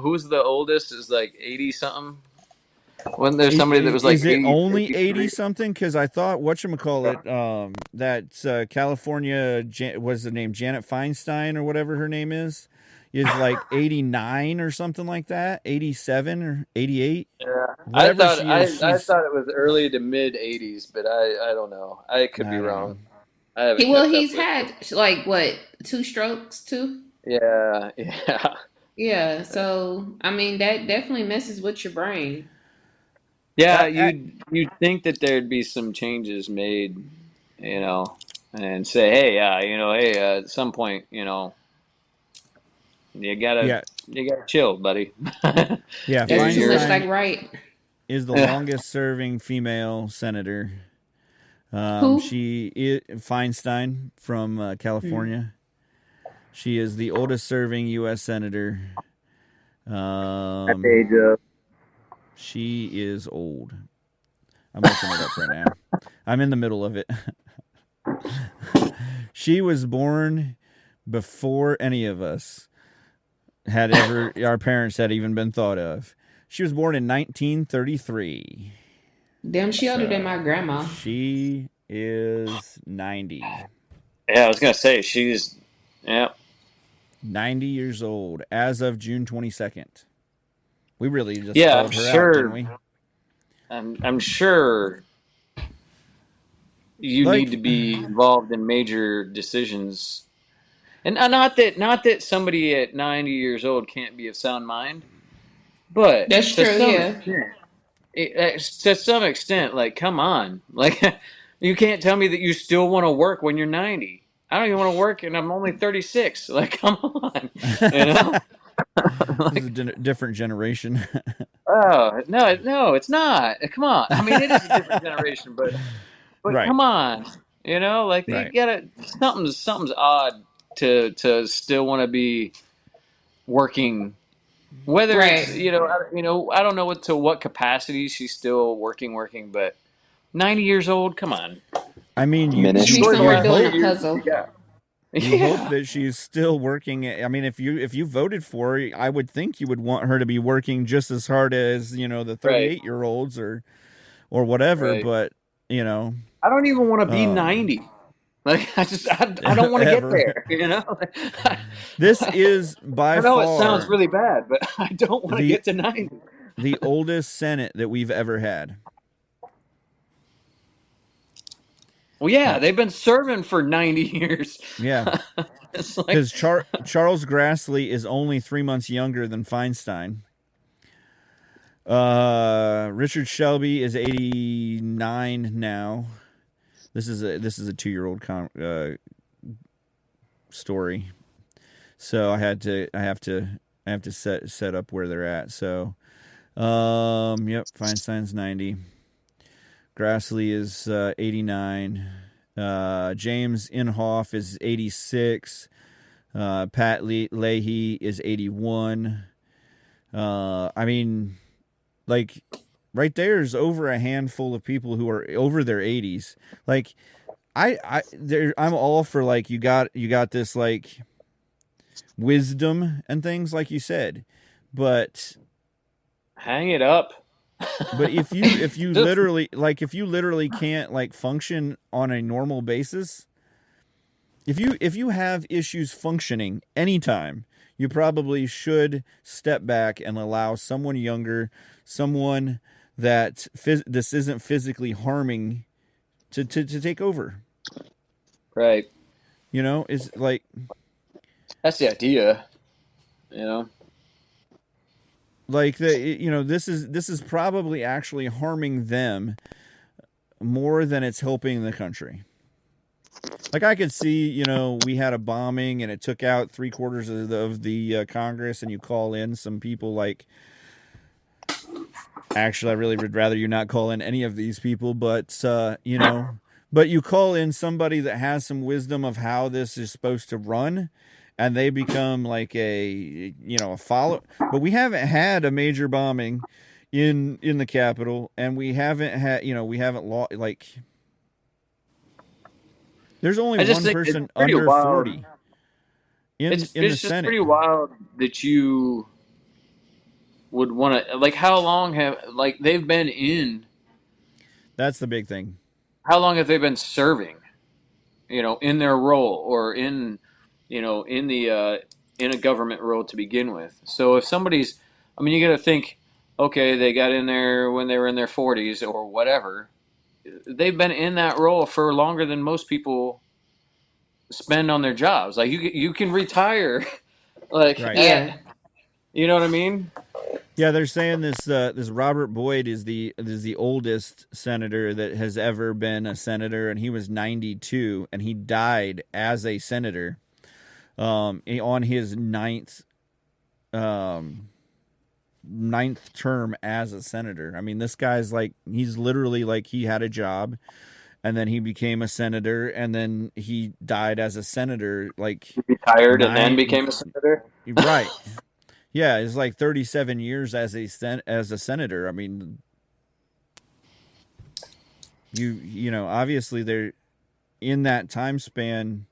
Who's the oldest? Is like 80 something. When there's somebody that was like, is it only 80 something? Because I thought whatchamacallit, that California was the name Janet Feinstein or whatever her name is like 89 or something like that, 87 or 88. Yeah, I thought it was early to mid 80s, but I don't know. I could be wrong. I haven't. He's had like what 2 strokes too. Yeah. Yeah. So I mean that definitely messes with your brain. Yeah, you'd think that there'd be some changes made, and say, hey, at some point, you gotta chill, buddy. Yeah, that's too much like right. Is the longest serving female senator. Who? She is Feinstein from California. She is the oldest serving U.S. senator. At the age of. She is old. I'm looking it up right now. I'm in the middle of it. She was born before any of us our parents had even been thought of. She was born in 1933. Damn, she older than my grandma. She is 90. Yeah, I was going to say, she's, 90 years old as of June 22nd. We really just called her out, didn't we? I'm sure you need to be involved in major decisions. And not that somebody at 90 years old can't be of sound mind, but that's true, yeah. To some extent, like, come on. Like, you can't tell me that you still want to work when you're 90. I don't even want to work and I'm only 36. Like, come on. This is Like, a different generation. oh no, it's not. Come on. I mean, it is a different generation, but Right. come on. Like you Right. gotta something's odd to still want to be working. Whether it's Right. I don't know what capacity she's still working, but 90 years old. Come on, I mean, She's enjoy Diminished. the somewhere last doing few a years that you puzzle. got. you hope Yeah, that she's still working. I mean, if you voted for her, I would think you would want her to be working just as hard as the right, 38-year-olds or whatever. right. But you know, I don't even want to be um, 90. Like I don't want to get ever. there. This is I by know it sounds far really bad, but I don't want to the get to 90. the oldest Senate that we've ever had. Well, yeah, Uh, they've been serving for 90 years. yeah, It's like, because Charles Grassley is only 3 months younger than Feinstein. Richard Shelby is 89 now. This is a 2-year-old story, so I have to set up where they're at. So, yep, Feinstein's 90. Grassley is 89. James Inhofe is 86. Pat Leahy is 81. I mean, like, right there's over a handful of people who are over their 80s. Like, I'm all for, like, you got this, like, wisdom and things, like you said, but hang it up. if you Just literally can't, like, function on a normal basis, if you have issues functioning anytime, you probably should step back and allow someone younger, someone that this isn't physically harming, to take over. right. Is like, That's the idea. You know. like this is probably actually harming them more than it's helping the country. Like, I could see, we had a bombing and it took out 3/4 of the Congress, and you call in some people like, actually, I really would rather you not call in any of these people, but but you call in somebody that has some wisdom of how this is supposed to run, and they become like a follow. But we haven't had a major bombing in the Capitol, and we haven't had like, there's only I just one think it's person pretty under wild. 40 in It's the it's just Senate. pretty wild that you would want to, like, how long have, like, they've been in, That's the big thing. how long have they been serving, in their role, or in a government role to begin with. So if somebody's, I mean, you got to think, okay, they got in there when they were in their 40s or whatever. They've been in that role for longer than most people spend on their jobs. Like, you can retire like Right. Yeah. you know what I mean? Yeah, they're saying this Robert Boyd is the oldest senator that has ever been a senator, and he was 92, and he died as a senator, on his ninth term as a senator. I mean, this guy's like, he's literally like, he had a job, and then he became a senator, and then he died as a senator, like, Retired and then nine. became a senator. Right. Yeah, it's like 37 years as a senator. I mean, obviously they're in that time span.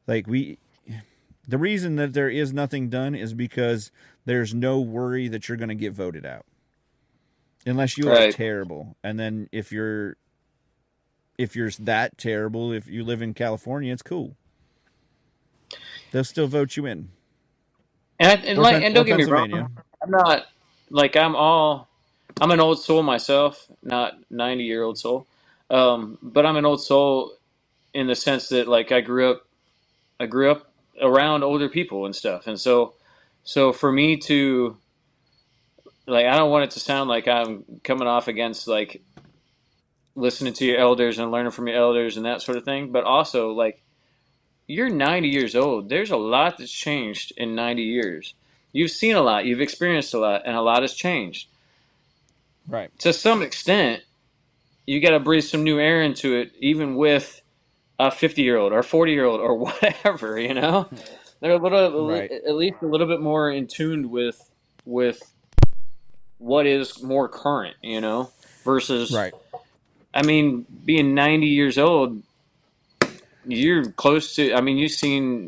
Like, the reason that there is nothing done is because there's no worry that you're going to get voted out, unless you are Right. terrible. And then if you're that terrible, if you live in California, it's cool. They'll still vote you in. And don't get me wrong, Pennsylvania. I'm not, like, I'm an old soul myself, not 90-year-old soul. But I'm an old soul in the sense that, like, I grew up around older people and stuff. And so for me to, like, I don't want it to sound like I'm coming off against, like, listening to your elders and learning from your elders and that sort of thing, but also, like, you're 90 years old. There's a lot that's changed in 90 years. You've seen a lot, you've experienced a lot, and a lot has changed. Right. To some extent, you got to breathe some new air into it, even with a 50-year-old or 40-year-old or whatever. They're Right. at least a little bit more in tune with what is more current. Versus, Right. I mean, being 90 years old, you're close to. I mean, you've seen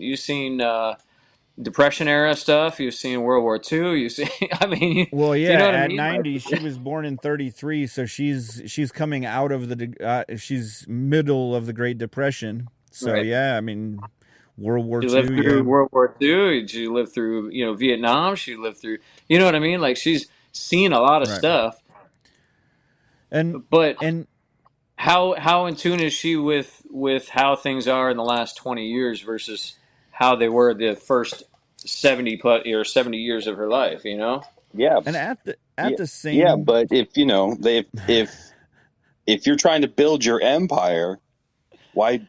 Depression era stuff. You've seen World War II. You see, I mean, Well, do you yeah, know what I at mean? 90, she was born in 33, so she's coming out of she's middle of the Great Depression. So, Right. yeah, I mean, World War She II, lived through yeah. World War II. She lived through, Vietnam. She lived through, you know what I mean? Like, she's seen a lot of Right. stuff. And But and how in tune is she with how things are in the last 20 years versus how they were the first 70 years of her life? Yeah, at the yeah, yeah. same But if you're trying to build your empire, why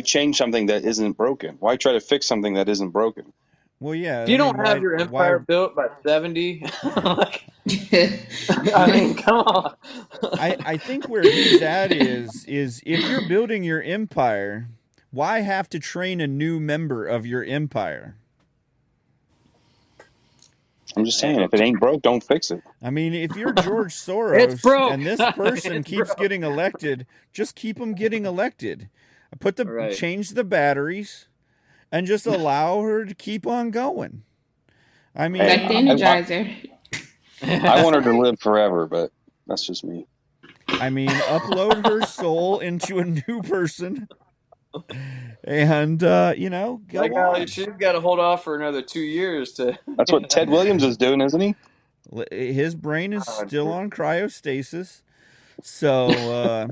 change something that isn't broken? Why try to fix something that isn't broken? well, yeah, If I you mean, don't have your empire built by 70, like, I mean, come on. I think where he's at is if you're building your empire, why have to train a new member of your empire? I'm just saying, if it ain't broke, don't fix it. I mean, if you're George It's Soros broke. and this person It's keeps broke. getting elected, just keep them getting elected. Right. Change the batteries and just allow her to keep on going. I mean, Like the Energizer. I want her to live forever, but that's just me. Upload her soul into a new person and, go on. She's got to hold off for another 2 years to. That's what Ted Williams is doing, isn't he? His brain is still on cryostasis. So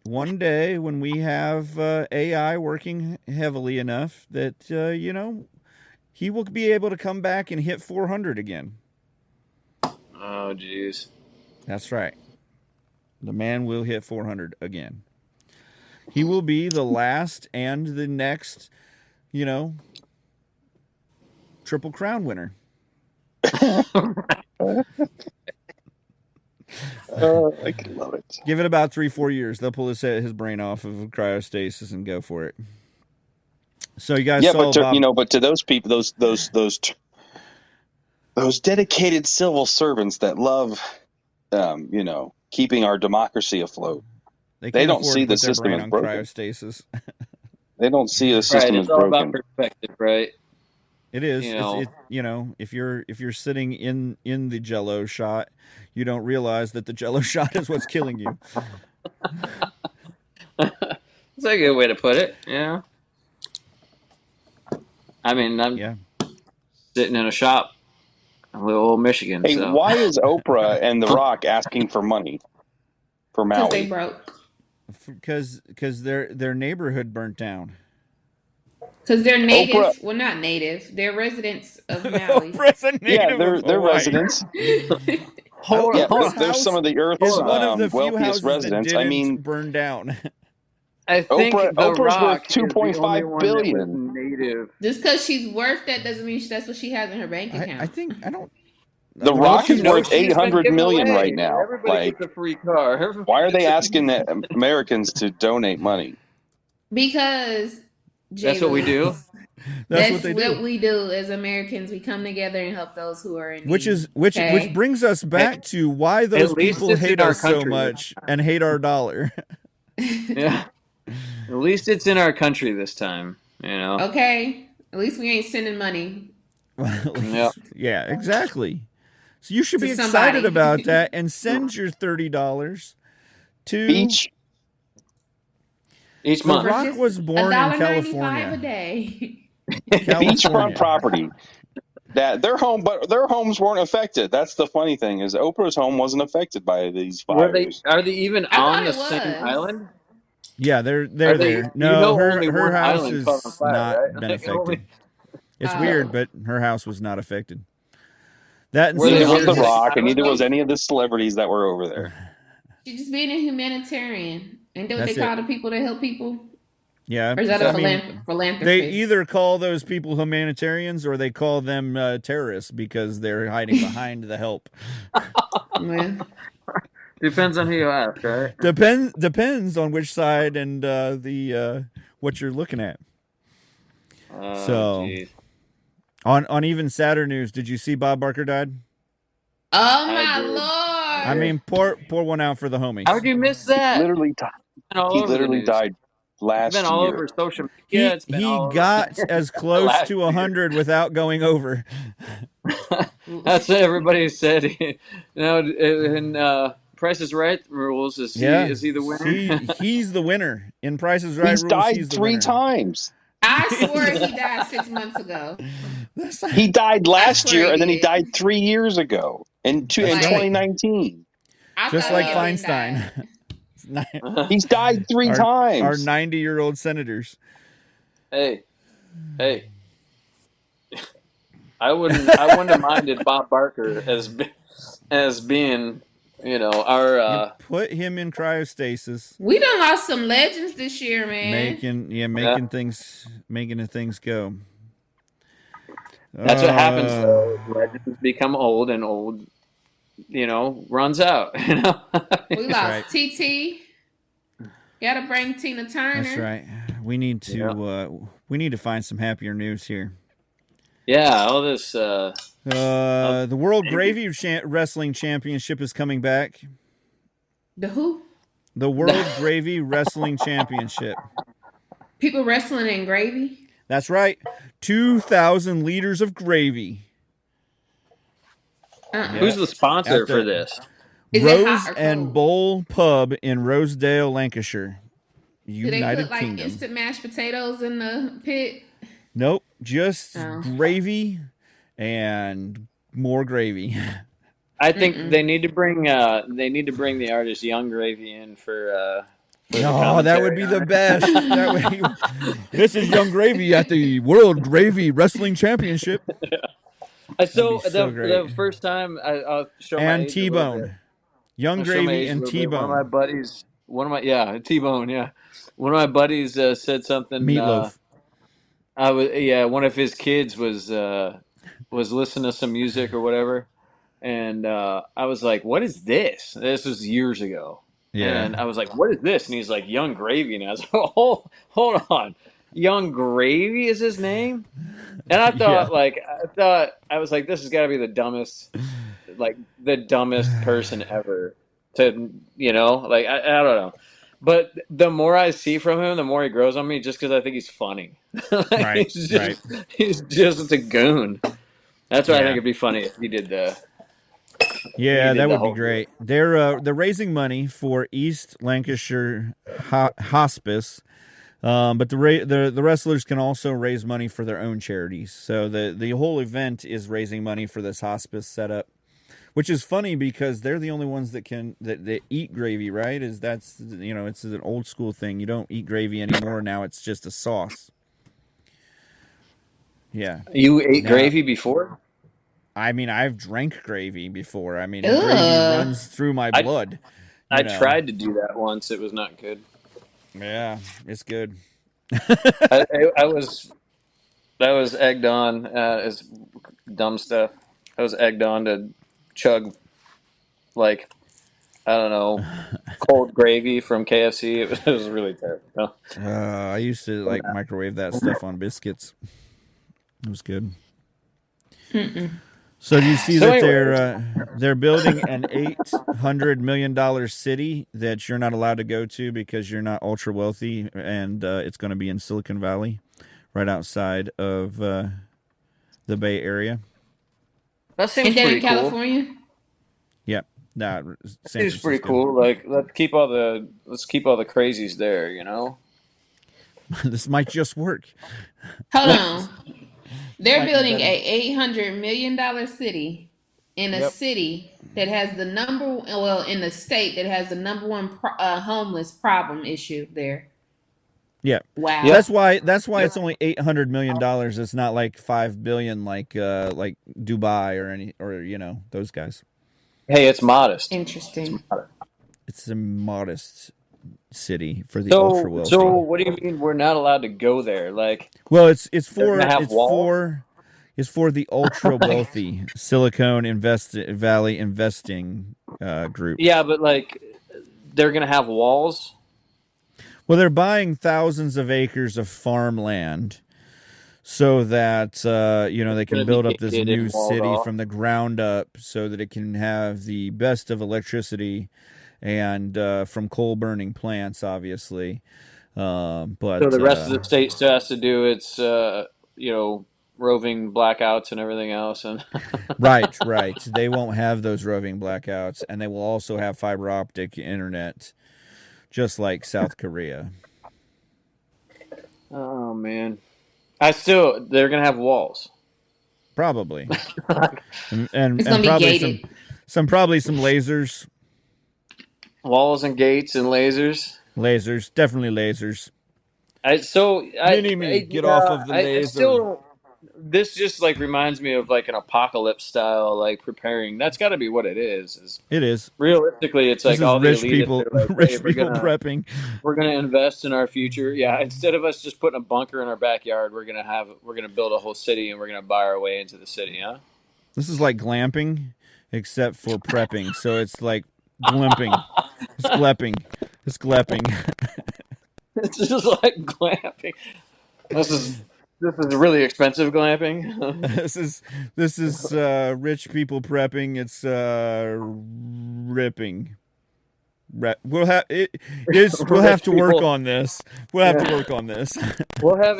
one day when we have AI working heavily enough that, he will be able to come back and hit 400 again. Oh, jeez. That's right. The man will hit 400 again. He will be the last and the next, Triple Crown winner. I can love it. Give it about 3-4 years. They'll pull his brain off of cryostasis and go for it. So you guys saw but to those people, those dedicated civil servants that love, keeping our democracy afloat. They don't see the system as broken. Cryostasis. They don't see the system as broken. It's all about perspective, right? It is. If you're sitting in the Jello shot, you don't realize that the Jello shot is what's killing you. That's a good way to put it. Yeah. I mean, I'm sitting in a shop in little old Michigan. Hey, so. Why is Oprah and The Rock asking for money for Maui? Because they broke. Because their neighborhood burnt down. Because they're native. Well, not native. They're residents of Maui. They're residents. There's some of the Earth's one of the few wealthiest residents. That didn't burn down. I think Oprah's Rock worth $2.5 billion. Native. Just because she's worth that doesn't mean that's what she has in her bank account. The Rock is worth $800 million away. right now. Everybody gets a free car. Why are they asking Americans to donate money? Because that's what we do. That's what we do as Americans. We come together and help those who are in need. Which brings us back to why those people hate us so much and hate our dollar. Yeah. At least it's in our country this time, Okay. At least we ain't sending money. Yeah, exactly. So you should be excited about that and send your $30 to each month. The Rock was born in California. $1.95 a day. Beachfront property. That their homes weren't affected. That's the funny thing is Oprah's home wasn't affected by these fires. Are they even on the same island? Yeah, they're there. No, her house is not been affected. It's weird, but her house was not affected. Neither was The Rock, and neither was any of the celebrities that were over there. She's just being a humanitarian. Ain't that what they call the people that help people? Yeah. Or is that So, a I mean, philanthropist? they either call those people humanitarians or they call them terrorists because they're hiding behind the help. Well, Depends on who you ask, right? Depends on which side and the what you're looking at. Oh, So, jeez. on even sadder news, did you see Bob Barker died? oh I my did. lord! I mean, pour one out for the homies. How'd you miss that? Literally, All he over the literally news. died It's last been all year. over social media. It's been He all over. got as close Last to year. 100 without going over. That's what everybody said. In Price is Right rules, is he the winner? He's the winner. In Price is Right He's rules, died he's the 3 winner. times. I swear he died 6 months ago. He died last swear year, he and then he did. died 3 years ago in Like- 2019. I Just thought like he had been Feinstein. died. He's died 3 times. Our 90-year-old senators. Hey, I wouldn't have minded Bob Barker as being, our Put him in cryostasis. We done lost some legends this year, man. Making things go. That's what happens though. Legends become old, and old, runs out. We lost right. TT. Gotta bring Tina Turner. That's right. We need to find some happier news here. Yeah, all this. The World Gravy Wrestling Championship is coming back. The who? The World Gravy Wrestling Championship. People wrestling in gravy? That's right. 2,000 liters of gravy. Who's the sponsor for this? Is it Rose hot or and cold? Bowl Pub in Rosedale, Lancashire, Do they United put Kingdom. instant mashed potatoes in the pit? Nope, just gravy and more gravy. I think they need to bring the artist Young Gravy in for Oh, that would be the best. This is Young Gravy at the World Gravy Wrestling Championship. The first time I'll show my and age a little bit. T-Bone. Young Gravy and T-Bone. One of my buddies, T-Bone, yeah. One of my buddies said something. Meatloaf. One of his kids was listening to some music or whatever, and I was like, "What is this?" This was years ago. Yeah. And I was like, "What is this?" And he's like, "Young Gravy." And I was like, "Oh, hold on, Young Gravy is his name?" And I thought, I was like, this has got to be the dumbest person ever to, I don't know. But the more I see from him, the more he grows on me, just because I think he's funny. Right. He's just a goon. That's why I think it'd be funny if he did the. Yeah, that would be great. They're raising money for East Lancashire Hospice. But the wrestlers can also raise money for their own charities. So the whole event is raising money for this hospice setup, which is funny because they're the only ones that eat gravy, right? It's an old school thing. You don't eat gravy anymore. Now it's just a sauce. Yeah. You ate gravy before? I mean, I've drank gravy before. I mean, gravy runs through my blood. I tried to do that once. It was not good. Yeah, it's good. I was egged on as dumb stuff. I was egged on to chug I don't know, cold gravy from KFC. It was really terrible. I used to microwave that stuff on biscuits. It was good. So do you see they're building an $800 million city that you're not allowed to go to because you're not ultra wealthy, and it's going to be in Silicon Valley, right outside of the Bay Area. That seems pretty cool. California? Yeah, seems pretty cool. Let's keep all the crazies there. This might just work. Hold on. They're building a $800 million city in a city that has in the state that has the number one homeless problem issue there. Yeah. Wow. That's why it's only $800 million. It's not like $5 billion like Dubai or those guys. Hey, it's modest. Interesting. It's a modest city for the ultra wealthy. So what do you mean we're not allowed to go there? Like, Well, it's they're gonna for have walls? it's for the ultra wealthy Silicon Valley investing group. Yeah, but like, they're gonna have walls. Well, they're buying thousands of acres of farmland so that they can build up this new city from the ground up, so that it can have the best of electricity and from coal burning plants, obviously. But So the rest of the state still has to do its roving blackouts and everything else, and right. They won't have those roving blackouts, and they will also have fiber optic internet, just like South Korea. oh man, they're gonna have walls. Probably, and It's gonna be probably gated. some lasers. Walls and gates and lasers. Lasers, definitely lasers. Get off of the I laser. still, this just like reminds me of like an apocalypse style, like preparing. That's got to be what it is. It is. Realistically, it's like This is all the rich elitists people, are like, rich hey, people prepping. we're gonna invest in our future. Yeah, instead of us just putting a bunker in our backyard, we're gonna build a whole city and we're gonna buy our way into the city. Huh? This is like glamping, except for prepping. So it's like glimping. It's glepping. It's glepping. It's just like glamping. This is really expensive glamping. This is rich people prepping. It's ripping. We'll have to work on this. We'll have to work on this. We'll have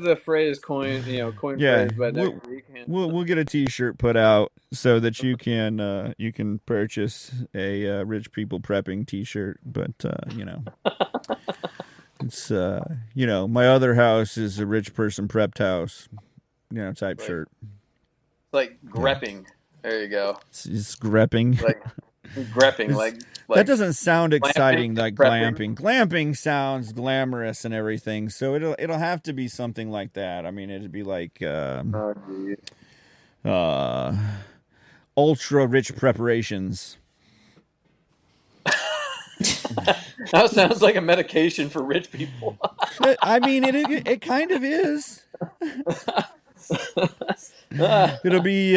the phrase coin phrase by next week. We'll get a T-shirt put out so that you can purchase a rich people prepping T-shirt. But it's my other house is a rich person prepped house, type shirt. Like grepping. There you go. It's grepping. Like grepping. Like that doesn't sound exciting. Like prepping. Glamping sounds glamorous and everything. So it'll have to be something like that. I mean, it'd be like ultra rich preparations. That sounds like a medication for rich people. I mean, it kind of is. It'll be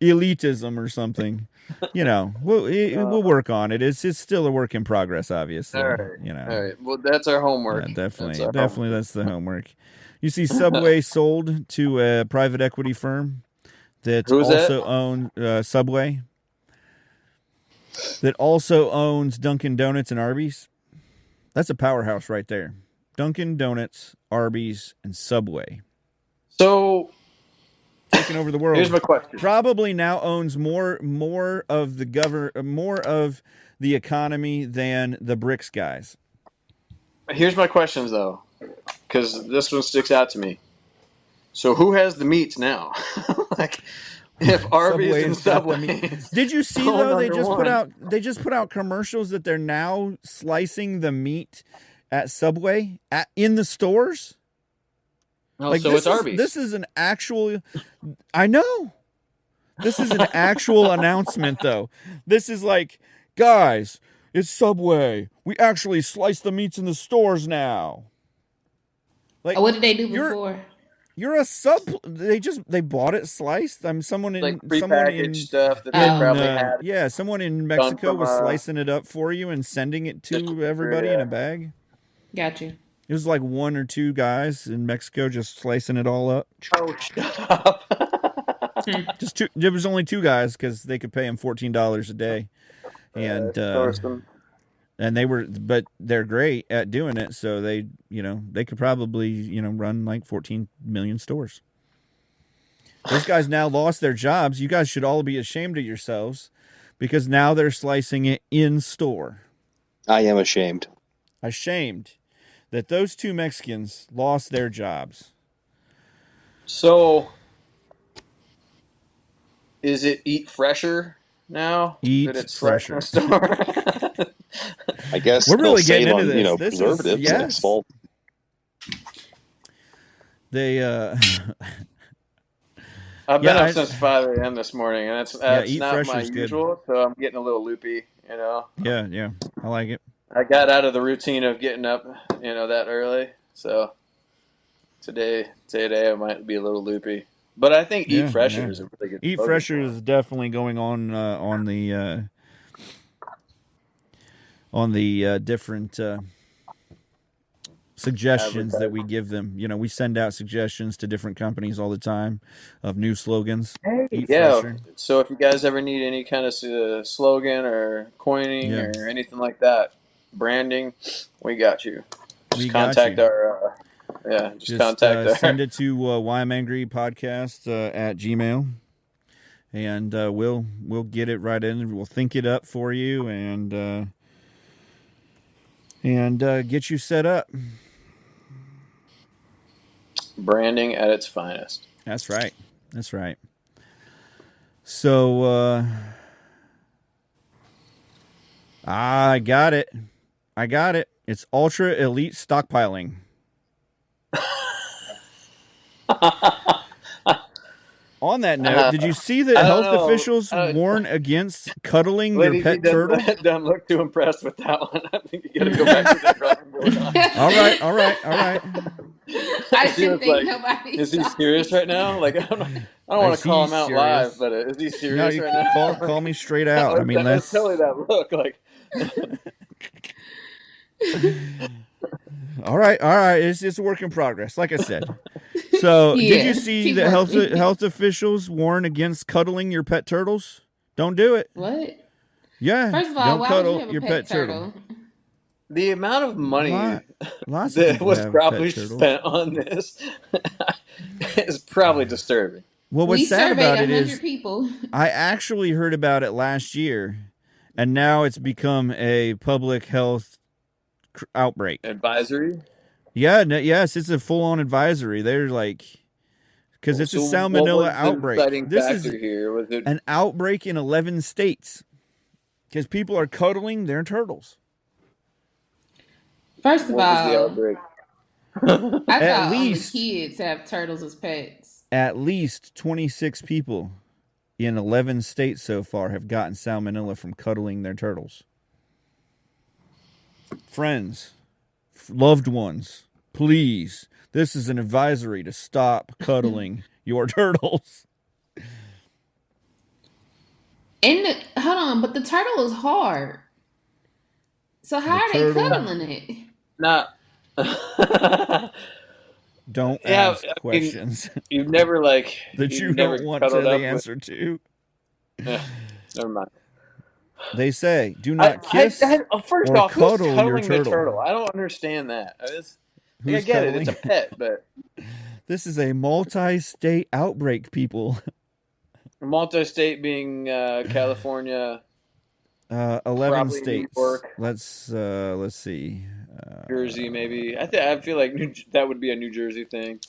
elitism or something. We'll work on it. It's still a work in progress, obviously. All right. Well, that's our homework. Yeah, definitely, that's the homework. You see, Subway sold to a private equity firm that owns Subway. That also owns Dunkin' Donuts and Arby's. That's a powerhouse right there. Dunkin' Donuts, Arby's, and Subway. So, taking over the world. Here's my question. Probably now owns more of the economy than the BRICS guys. Here's my questions though, because this one sticks out to me. So who has the meats now? Like, if Arby's and Subway. Did you see though? They just put out commercials that they're now slicing the meat at Subway in the stores. Oh, so it's Arby's. This is an actual. I know. This is an actual announcement, though. This is like, guys, it's Subway. We actually slice the meats in the stores now. Like, what did they do before? You're a they bought it sliced. Someone in stuff that they probably had. Yeah, someone in Mexico was slicing it up for you and sending it to everybody in a bag. Got you. It was like one or two guys in Mexico just slicing it all up. Oh, shut up. Just two. There was only two guys because they could pay him $14 a day, and they're great at doing it. So they could probably run like 14 million stores. Those guys now lost their jobs. You guys should all be ashamed of yourselves because now they're slicing it in store. I am ashamed. Ashamed that those two Mexicans lost their jobs. So, is it Eat Fresher now? Eat Fresher. I guess we're really getting into this. Preservatives. Yes. They I've been up since 5 a.m. this morning, and that's Eat not Fresh my is good. usual, so I'm getting a little loopy, you know. Yeah, I like it. I got out of the routine of getting up, you know, that early, so today I might be a little loopy. But I think Eat Fresher is a really good Eat slogan Fresher for it. is definitely going on the different suggestions that we give them. You know, we send out suggestions to different companies all the time of new slogans. Eat Fresher. So if you guys ever need any kind of slogan or coining or anything like that, branding, we got you. Just contact our send it to Why I'm Angry Podcast at Gmail, and we'll get it right in. We'll think it up for you and get you set up. Branding at its finest. That's right. So I got it. It's ultra elite stockpiling. On that note, did you see that health officials warn against cuddling your pet turtle? Don't look too impressed with that one. I think you got to go back to the drawing board. All right. I didn't think nobody. Is he serious right now? Like I don't want to call him out live, but is he serious right now? Call me straight out. I mean, let's tell you that look like. All right. It's a work in progress, like I said. So, did you see that health officials warn against cuddling your pet turtles? Don't do it. What? Yeah. First of all, don't why cuddle would you have your a pet turtle. The amount of money that was probably spent on this is probably disturbing. Well, what's sad about it is people. I actually heard about it last year, and now it's become a public health outbreak. Advisory? Yes, it's a full-on advisory. They're like, because it's a salmonella outbreak. This is an outbreak in 11 states because people are cuddling their turtles. First of all, I thought only least kids have turtles as pets. At least 26 people in 11 states so far have gotten salmonella from cuddling their turtles. Friends, loved ones, please. This is an advisory to stop cuddling your turtles. And hold on, but the turtle is hard. So how are they cuddling it? Not. Don't ask questions. You've never that you don't want to the answer to. Yeah, never mind. They say, do not kiss first or off, cuddle who's cuddling your turtle. The turtle? I don't understand that. I get it. It's a pet, but this is a multi-state outbreak, people. Multi-state being California, 11 states. New York. Let's see. Jersey, maybe. I feel like that would be a New Jersey thing.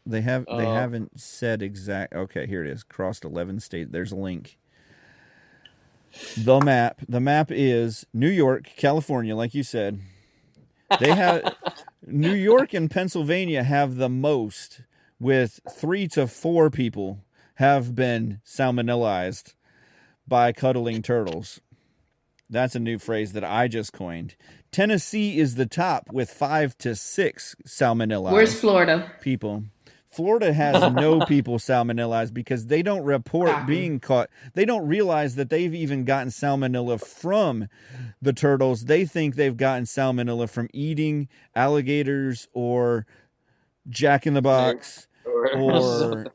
They haven't said exact. Okay, here it is. Crossed 11 states. There's a link. The map is New York, California, like you said. They have New York and Pennsylvania have the most, with 3 to 4 people have been salmonellized by cuddling turtles. That's a new phrase that I just coined. Tennessee is the top with 5 to 6 salmonellized. Where's Florida? People. Florida has no people salmonellized because they don't report being caught. They don't realize that they've even gotten salmonella from the turtles. They think they've gotten salmonella from eating alligators or Jack in the Box or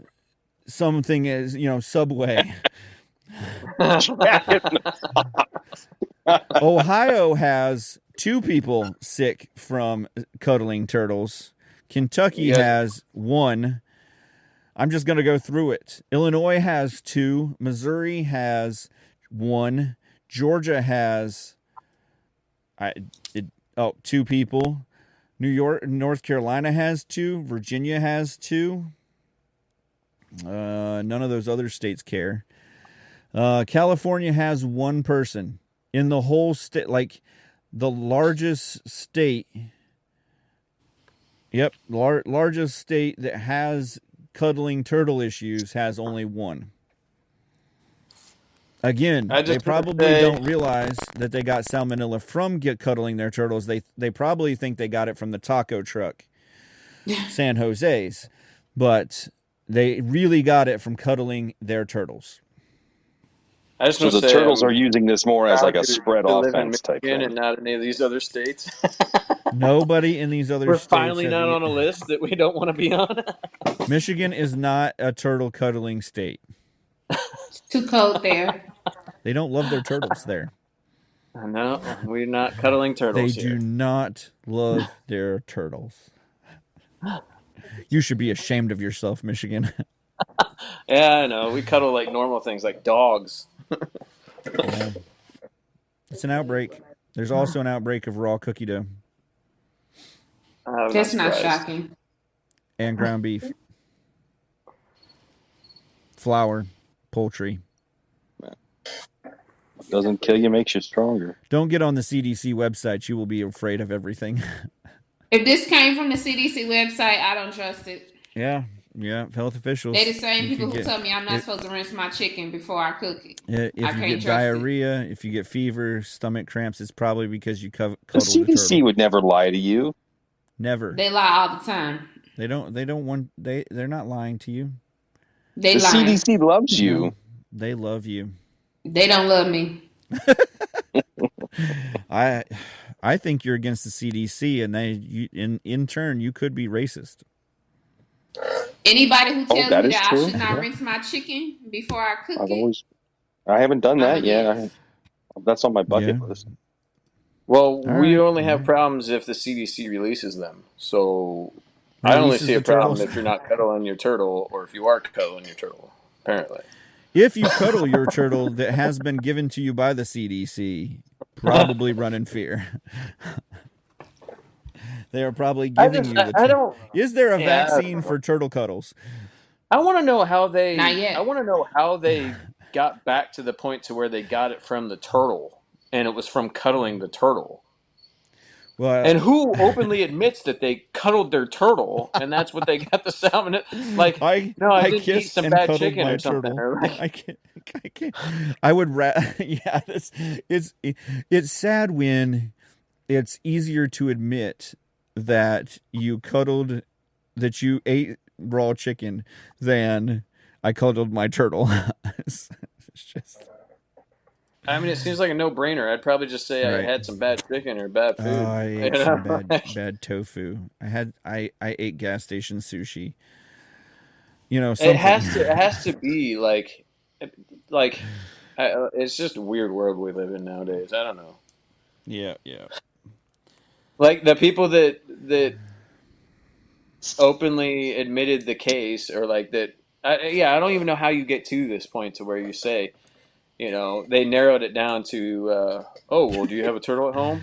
something as, Subway. Ohio has 2 people sick from cuddling turtles. Kentucky has 1. I'm just going to go through it. Illinois has 2. Missouri has 1. Georgia has 2 people. North Carolina has 2. Virginia has 2. None of those other states care. California has 1 person in the whole state, like the largest state. Yep, largest state that has cuddling turtle issues has only one. Again, I just they probably don't realize that they got salmonella from cuddling their turtles. They probably think they got it from the taco truck, San Jose's, but they really got it from cuddling their turtles. I just So want to the say turtles are using this more as like a proud spread to live in offense type Michigan thing. and not any of these other states. Nobody in these other We're states finally have not on a list that we don't want to be on. Michigan is not a turtle cuddling state. It's too cold there. They don't love their turtles there. No, we're not cuddling turtles They here. do not love their turtles. You should be ashamed of yourself, Michigan. Yeah, I know. We cuddle like normal things, like dogs. Yeah. It's an outbreak. There's also an outbreak of raw cookie dough That's not shocking. and ground beef, flour, poultry. Doesn't kill you, makes you stronger. Don't get on the CDC website. You will be afraid of everything. If this came from the CDC website, I don't trust it. Yeah. Health officials. They're the same You people can who tell me I'm not supposed to rinse my chicken before I cook it. If I you can't get trust diarrhea, if you get fever, stomach cramps, it's probably because you The cuddled a CDC turtle. would never lie to you. Never. They lie all the time. They're not lying to you. They The lie. CDC loves you. No, they love you. They don't love me. I think you're against the CDC, and in turn you could be racist. Anybody who tells that me is that true. I should not Yeah. rinse my chicken before I cook I haven't done I'm that yet. against. That's on my bucket Yeah. list. Well, we right. only have problems if the CDC releases them. So I only Releases see a the problem turtles? if you're not cuddling your turtle or if you are cuddling your turtle, apparently. If you cuddle your turtle that has been given to you by the CDC, probably run in fear. They are probably giving you the turtle. Is there a vaccine for turtle cuddles? I want to know how they. Not yet. I want to know how they got back to the point to where they got it from the turtle, and it was from cuddling the turtle. Well, And who openly admits that they cuddled their turtle, and that's what they got the salmon? Like, I didn't eat kissed some and bad cuddled chicken my or something. turtle. Or like, I can't. I would yeah. It's sad when it's easier to admit that you ate raw chicken than I cuddled my turtle. It's just. I mean, it seems like a no-brainer. I'd probably just say I had some bad chicken or bad food. I ate some bad tofu. I ate gas station sushi. Something. It has to be like it's just a weird world we live in nowadays. I don't know. Yeah. Like the people that openly admitted the case, or like that. I don't even know how you get to this point to where you say, they narrowed it down to, well, do you have a turtle at home?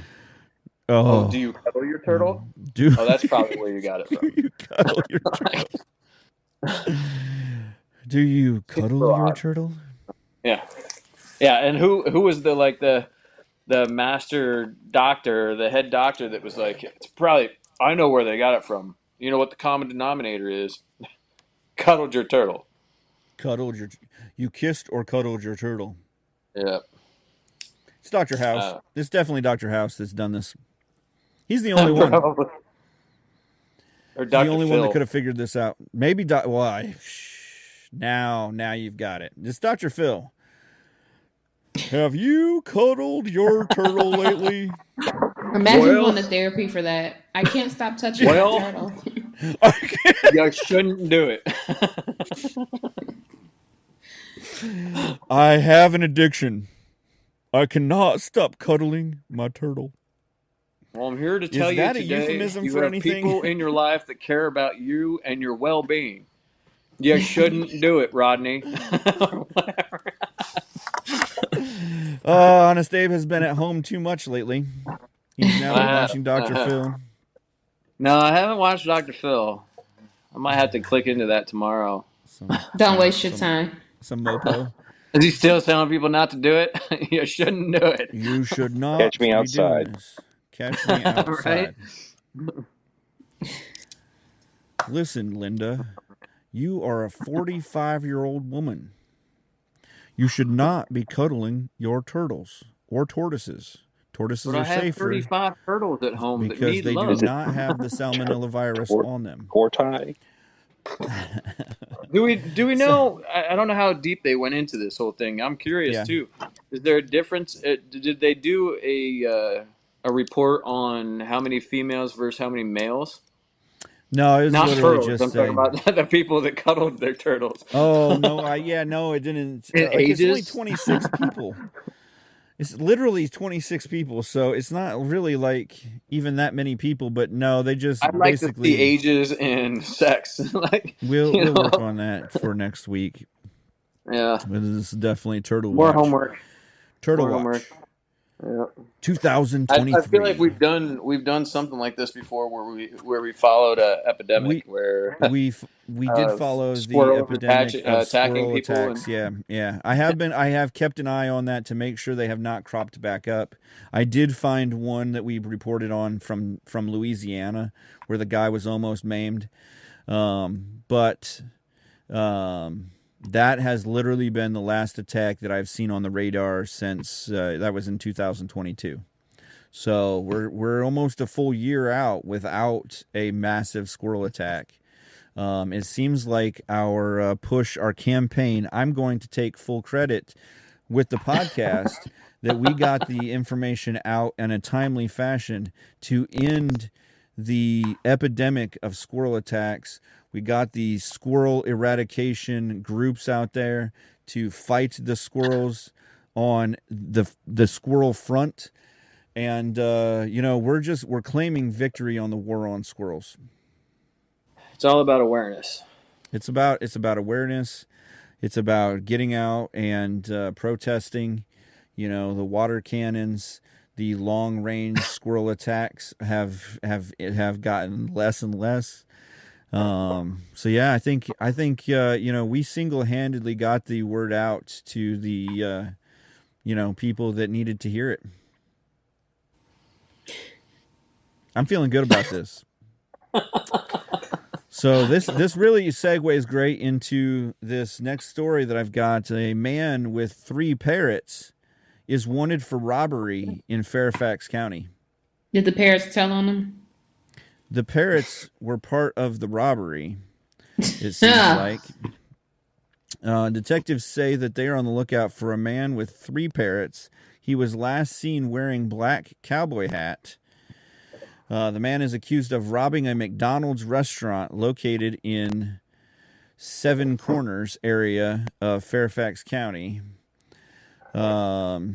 Oh, do you cuddle your turtle? That's probably where you got it from. Do you cuddle your turtle? Do you cuddle your turtle? Yeah. And who was the master doctor, the head doctor that was like, it's probably, I know where they got it from. You know what the common denominator is? Cuddled your turtle. You kissed or cuddled your turtle. Yeah. It's Dr. House. It's definitely Dr. House that's done this. He's the only one. Or Dr. The only Phil. one that could have figured this out. Maybe now you've got it. It's Dr. Phil. Have you cuddled your turtle lately? Imagine going to therapy for that. I can't stop touching my turtle. You shouldn't do it. I have an addiction. I cannot stop cuddling my turtle. Well, I'm here to tell you that a today, euphemism you for have anything? people in your life that care about you and your well-being. You shouldn't do it, Rodney. Or whatever. Honest Abe has been at home too much lately. He's now watching Dr. Phil. No, I haven't watched Dr. Phil. I might have to click into that tomorrow. Don't waste your time. Some mopo. Is he still telling people not to do it? You shouldn't do it. You should not Catch me be outside. doing this. Catch me outside. Right? Listen, Linda. You are a 45-year-old woman. You should not be cuddling your turtles or tortoises. Tortoises But I are have safer 35 turtles at home that because need they do love. not have the salmonella virus on them. Tortai. Do we know? I don't know how deep they went into this whole thing. I'm curious Yeah. too. Is there a difference? Did they do a report on how many females versus how many males? No, it was Not literally turtles. I'm just talking about the people that cuddled their turtles. Oh no! No, it didn't. It's only Ages? 26 people. It's literally 26 people, so it's not really like even that many people. But no, they just I'd like to basically see ages and sex. Like we'll work on that for next week. Yeah, This is definitely Turtle more Watch. homework. Turtle More Watch. homework. Yeah. 2023. I feel like we've done something like this before, where we followed a epidemic where we did follow the squirrels epidemic of attacking squirrel people attacks. Yeah. I have kept an eye on that to make sure they have not cropped back up. I did find one that we reported on from Louisiana where the guy was almost maimed, but that has literally been the last attack that I've seen on the radar since that was in 2022. So we're almost a full year out without a massive squirrel attack. It seems like our push, our campaign, I'm going to take full credit with the podcast that we got the information out in a timely fashion to end the epidemic of squirrel attacks. We got the squirrel eradication groups out there to fight the squirrels on the squirrel front. And, we're claiming victory on the war on squirrels. it's all about awareness. It's about awareness. It's about getting out and protesting. The water cannons, the long range squirrel attacks have gotten less and less. So yeah, I think we single-handedly got the word out to the people that needed to hear it. I'm feeling good about this. So this really segues great into this next story that I've got. A man with 3 parrots is wanted for robbery in Fairfax County. Did the parents tell on them? The parrots were part of the robbery, it seems like. Detectives say that they are on the lookout for a man with 3 parrots. He was last seen wearing black cowboy hat. The man is accused of robbing a McDonald's restaurant located in Seven Corners area of Fairfax County. The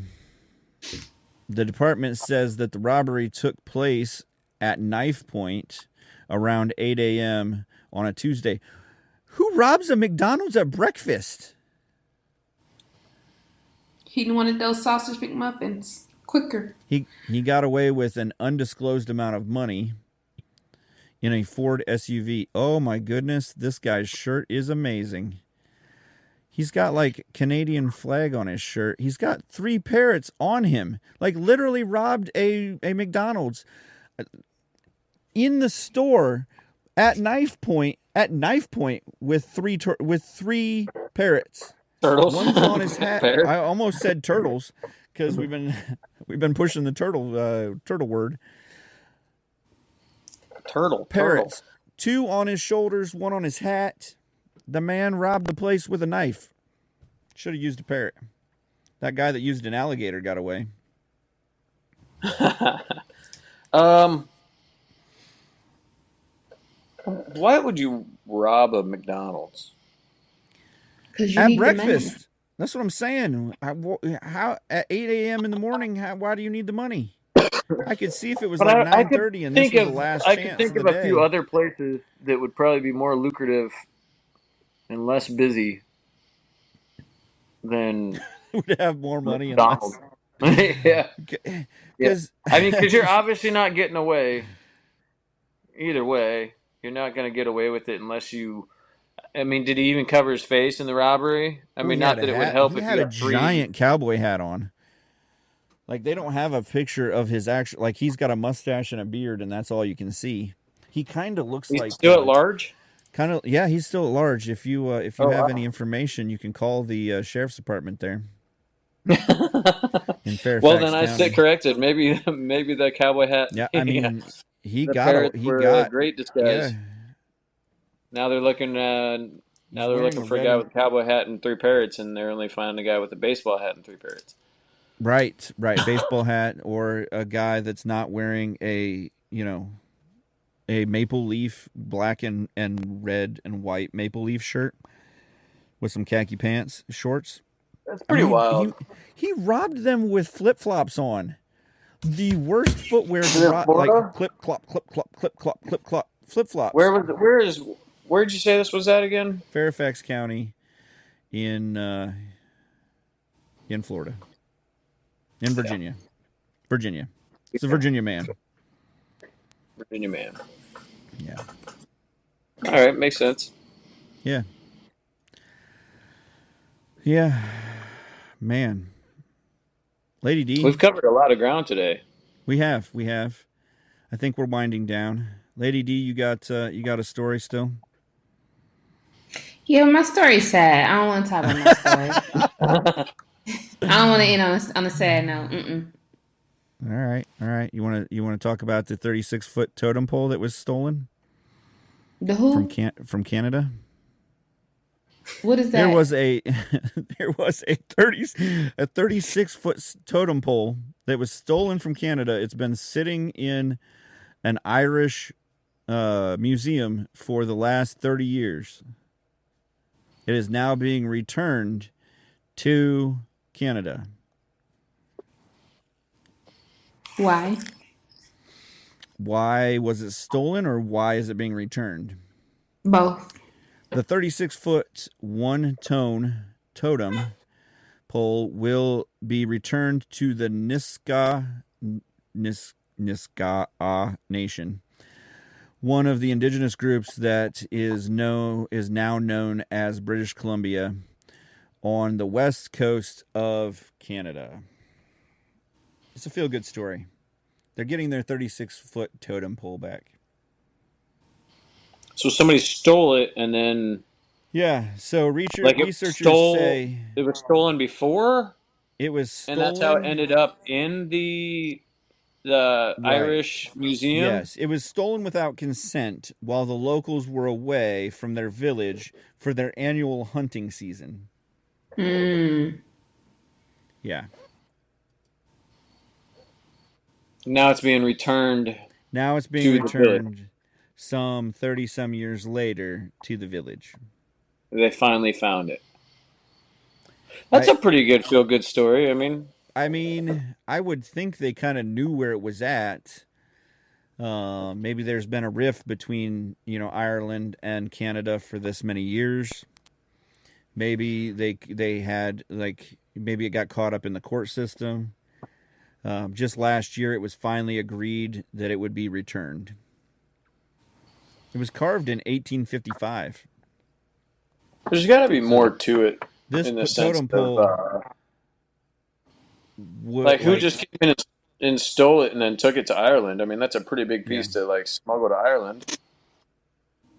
department says that the robbery took place at knife point around 8 a.m. on a Tuesday. Who robs a McDonald's at breakfast? He wanted those sausage McMuffins quicker. He got away with an undisclosed amount of money in a Ford SUV. Oh my goodness, this guy's shirt is amazing. He's got like Canadian flag on his shirt. He's got 3 parrots on him. Like literally robbed a McDonald's in the store at knife point with 3 parrots. Turtles. One's on his hat. I almost said turtles because we've been pushing the turtle word. Parrots. 2 on his shoulders, 1 on his hat. The man robbed the place with a knife. Should have used a parrot. That guy that used an alligator got away. Why would you rob a McDonald's? Because you at need breakfast. That's what I'm saying. How at 8 a.m. in the morning? Why do you need the money? I could see if it was like 9:30 and this was the last chance. I could think of a few other places that would probably be more lucrative and less busy than would have more money. McDonald's. Yeah. Because because you're obviously not getting away. Either way, you're not going to get away with it unless you. I mean, did he even cover his face in the robbery? I mean, not that it would help if he had you a giant cowboy hat on. Like, they don't have a picture of his actual... Like, he's got a mustache and a beard, and that's all you can see. He kind of looks like... Still at large? Kind of, yeah. He's still at large. If you have wow. any information, you can call the sheriff's department there in Fairfax Well, then I County. sit corrected. Maybe the cowboy hat. Yeah, I mean, he the got parrots were a great disguise. Yeah, Now they're looking. Now they're looking for a guy with a cowboy hat and 3 parrots, and they're only finding a guy with a baseball hat and 3 parrots. Right. Baseball hat, or a guy that's not wearing a maple leaf, black and red and white maple leaf shirt with some khaki pants, shorts. That's pretty wild. He robbed them with flip flops on. The worst footwear to rob, like clip clop, flip flops. Where'd you say this was at again? Fairfax County, in Florida, in Virginia. Virginia. It's a Virginia man. Virginia man. Yeah. All right, makes sense. Yeah. Yeah. Man. Lady D. We've covered a lot of ground today. We have. I think we're winding down. Lady D, you got a story still? Yeah, my story's sad. I don't want to talk about my story. I don't want to end on a sad note. All right. You want to talk about the 36-foot totem pole that was stolen? The who? From Canada? What is that? There was a 36-foot totem pole that was stolen from Canada. It's been sitting in an Irish museum for the last 30 years. It is now being returned to Canada. Why? Why was it stolen, or why is it being returned? Both. The 36-foot one-tone totem pole will be returned to the Nisga'a Nation, one of the indigenous groups that is now known as British Columbia, on the west coast of Canada. It's a feel-good story. They're getting their 36-foot totem pole back. So somebody stole it, and then... Yeah, so researchers say... It was stolen before? It was stolen... And that's how it ended up in the right. Irish museum? Yes, it was stolen without consent while the locals were away from their village for their annual hunting season. Yeah. Now it's being returned. Some 30-some years later to the village. They finally found it. That's a pretty good feel-good story. I would think they kind of knew where it was at. Maybe there's been a rift between, Ireland and Canada for this many years. Maybe they had, maybe it got caught up in the court system. Just last year, it was finally agreed that it would be returned. It was carved in 1855. There's got to be more to it. This in the totem sense pole... of, who just came in and stole it and then took it to Ireland? That's a pretty big piece to, smuggle to Ireland.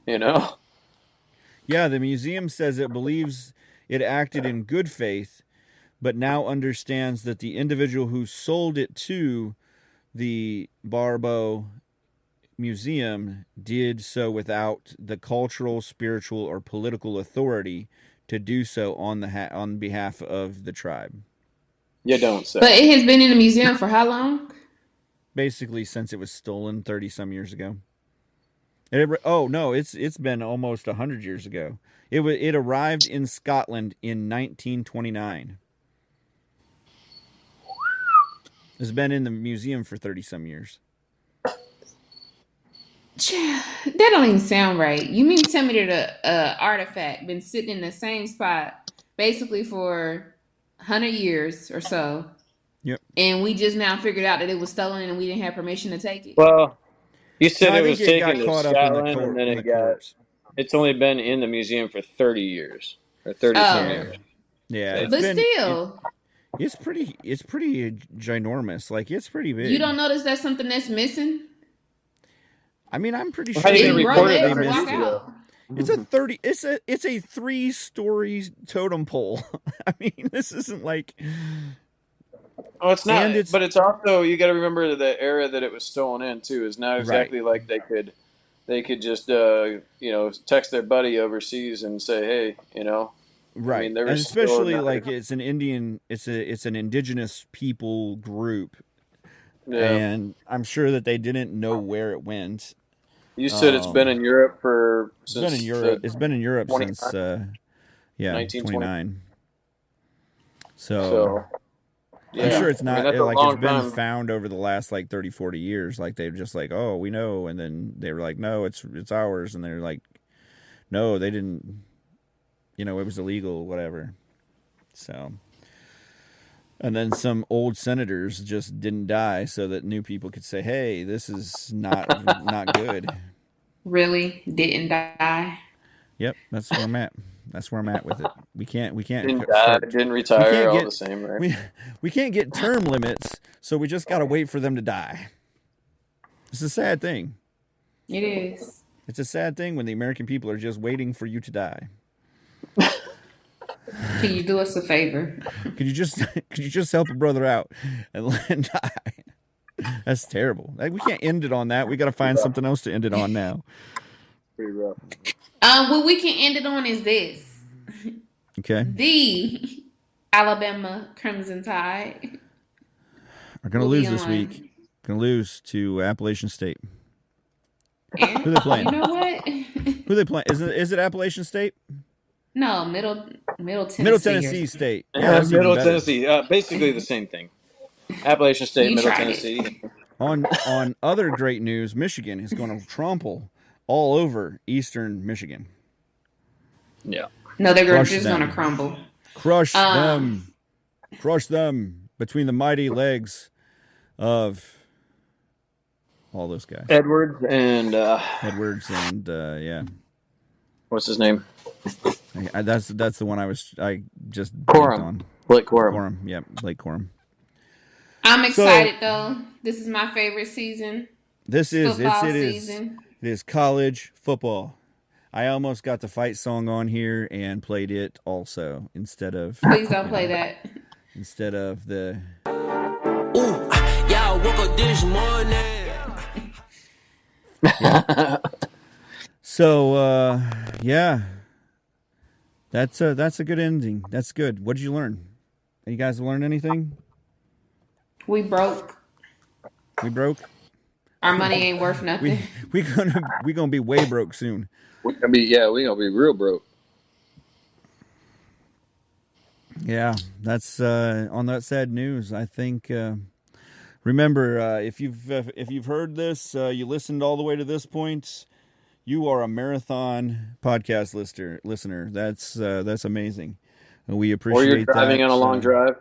Yeah, the museum says it believes it acted in good faith, but now understands that the individual who sold it to the Barbeau Museum did so without the cultural, spiritual, or political authority to do so on behalf of the tribe. You don't say. But it has been in the museum for how long? Basically, since it was stolen 30-some years ago. It's been almost 100 years ago. It arrived in Scotland in 1929. It's been in the museum for 30-some years. That don't even sound right. You mean to tell me that a artifact been sitting in the same spot basically for 100 years or so? Yep. And we just now figured out that it was stolen and we didn't have permission to take it? Well, you said it was taken to caught Scotland, up in the and then it's only been in the museum for 30 years. Or 30-some years. Yeah. But still... It's pretty ginormous. It's pretty big. You don't notice that's something that's missing? I'm pretty sure How do they you report it? It's a 3-story totem pole. I mean, this isn't like. Oh, it's not. And But it's also, you got to remember the era that it was stolen in too. Is not exactly like they could just text their buddy overseas and say, hey, Right. I mean, there and was especially like it's an indigenous people group. Yeah. And I'm sure that they didn't know where it went. You said it's been in Europe It's been in Europe since 1929. So yeah. I'm sure it's not it's been time. found over the last like 30, 40 years. Like they're just like, oh, we know, and then they were like, no, it's ours, and they're like, no, they didn't. It was illegal, whatever. So, and then some old senators just didn't die so that new people could say, hey, this is not good. Really? Didn't die? Yep, that's where I'm at. That's where I'm at with it. We can't. Didn't die, didn't retire, all the same, right? We can't get term limits, so we just got to wait for them to die. It's a sad thing. It is. It's a sad thing when the American people are just waiting for you to die. Can you do us a favor? Could you just help a brother out and let him die? That's terrible. Like, we can't end it on that. We got to find something else to end it on now. Pretty rough. What we can end it on is this. Okay. The Alabama Crimson Tide are going to lose this week. Going to lose to Appalachian State. And, who they playing? You know what? Who they playing? Is it Appalachian State? No, Middle Tennessee. Middle Tennessee State. Yeah, Middle Tennessee. Basically the same thing. Appalachian State, Middle Tennessee. On other great news, Michigan is going to trample all over Eastern Michigan. Yeah. No, they're just going to crumble. Crush them. Crush them between the mighty legs of all those guys. Edwards and yeah. What's his name? That's the one I just Corum. on. Blake Corum. Yep, Blake Corum. I'm excited though. This is my favorite season. This is season. It is college football. I almost got the fight song on here and played it also instead of. Please don't play that. Instead of the. Ooh, y'all woke up this morning. Yeah. So yeah. That's a good ending. That's good. What did you learn? You guys learn anything? We broke. We broke. Our money ain't worth nothing. We gonna be way broke soon. We gonna be real broke. Yeah, that's on that sad news. I think. Remember, if you've heard this, you listened all the way to this point. You are a marathon podcast listener. That's amazing. We appreciate that. Or you're driving on a long drive.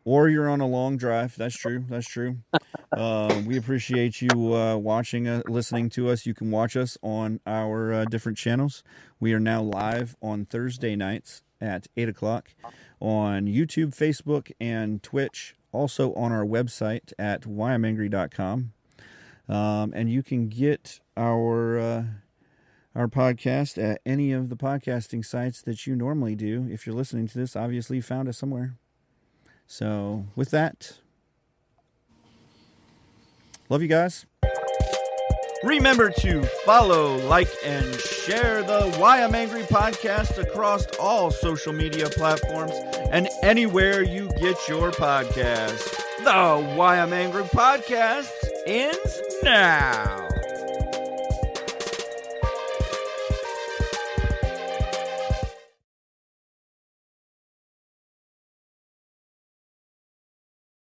Or you're on a long drive. That's true. We appreciate you watching, listening to us. You can watch us on our different channels. We are now live on Thursday nights at 8 o'clock on YouTube, Facebook, and Twitch. Also on our website at whyimangry.com. And you can get our podcast at any of the podcasting sites that you normally do. If you're listening to this, obviously you found us somewhere. So with that, love you guys. Remember to follow, like, and share the Why I'm Angry podcast across all social media platforms and anywhere you get your podcast. The Why I'm Angry podcast ends now.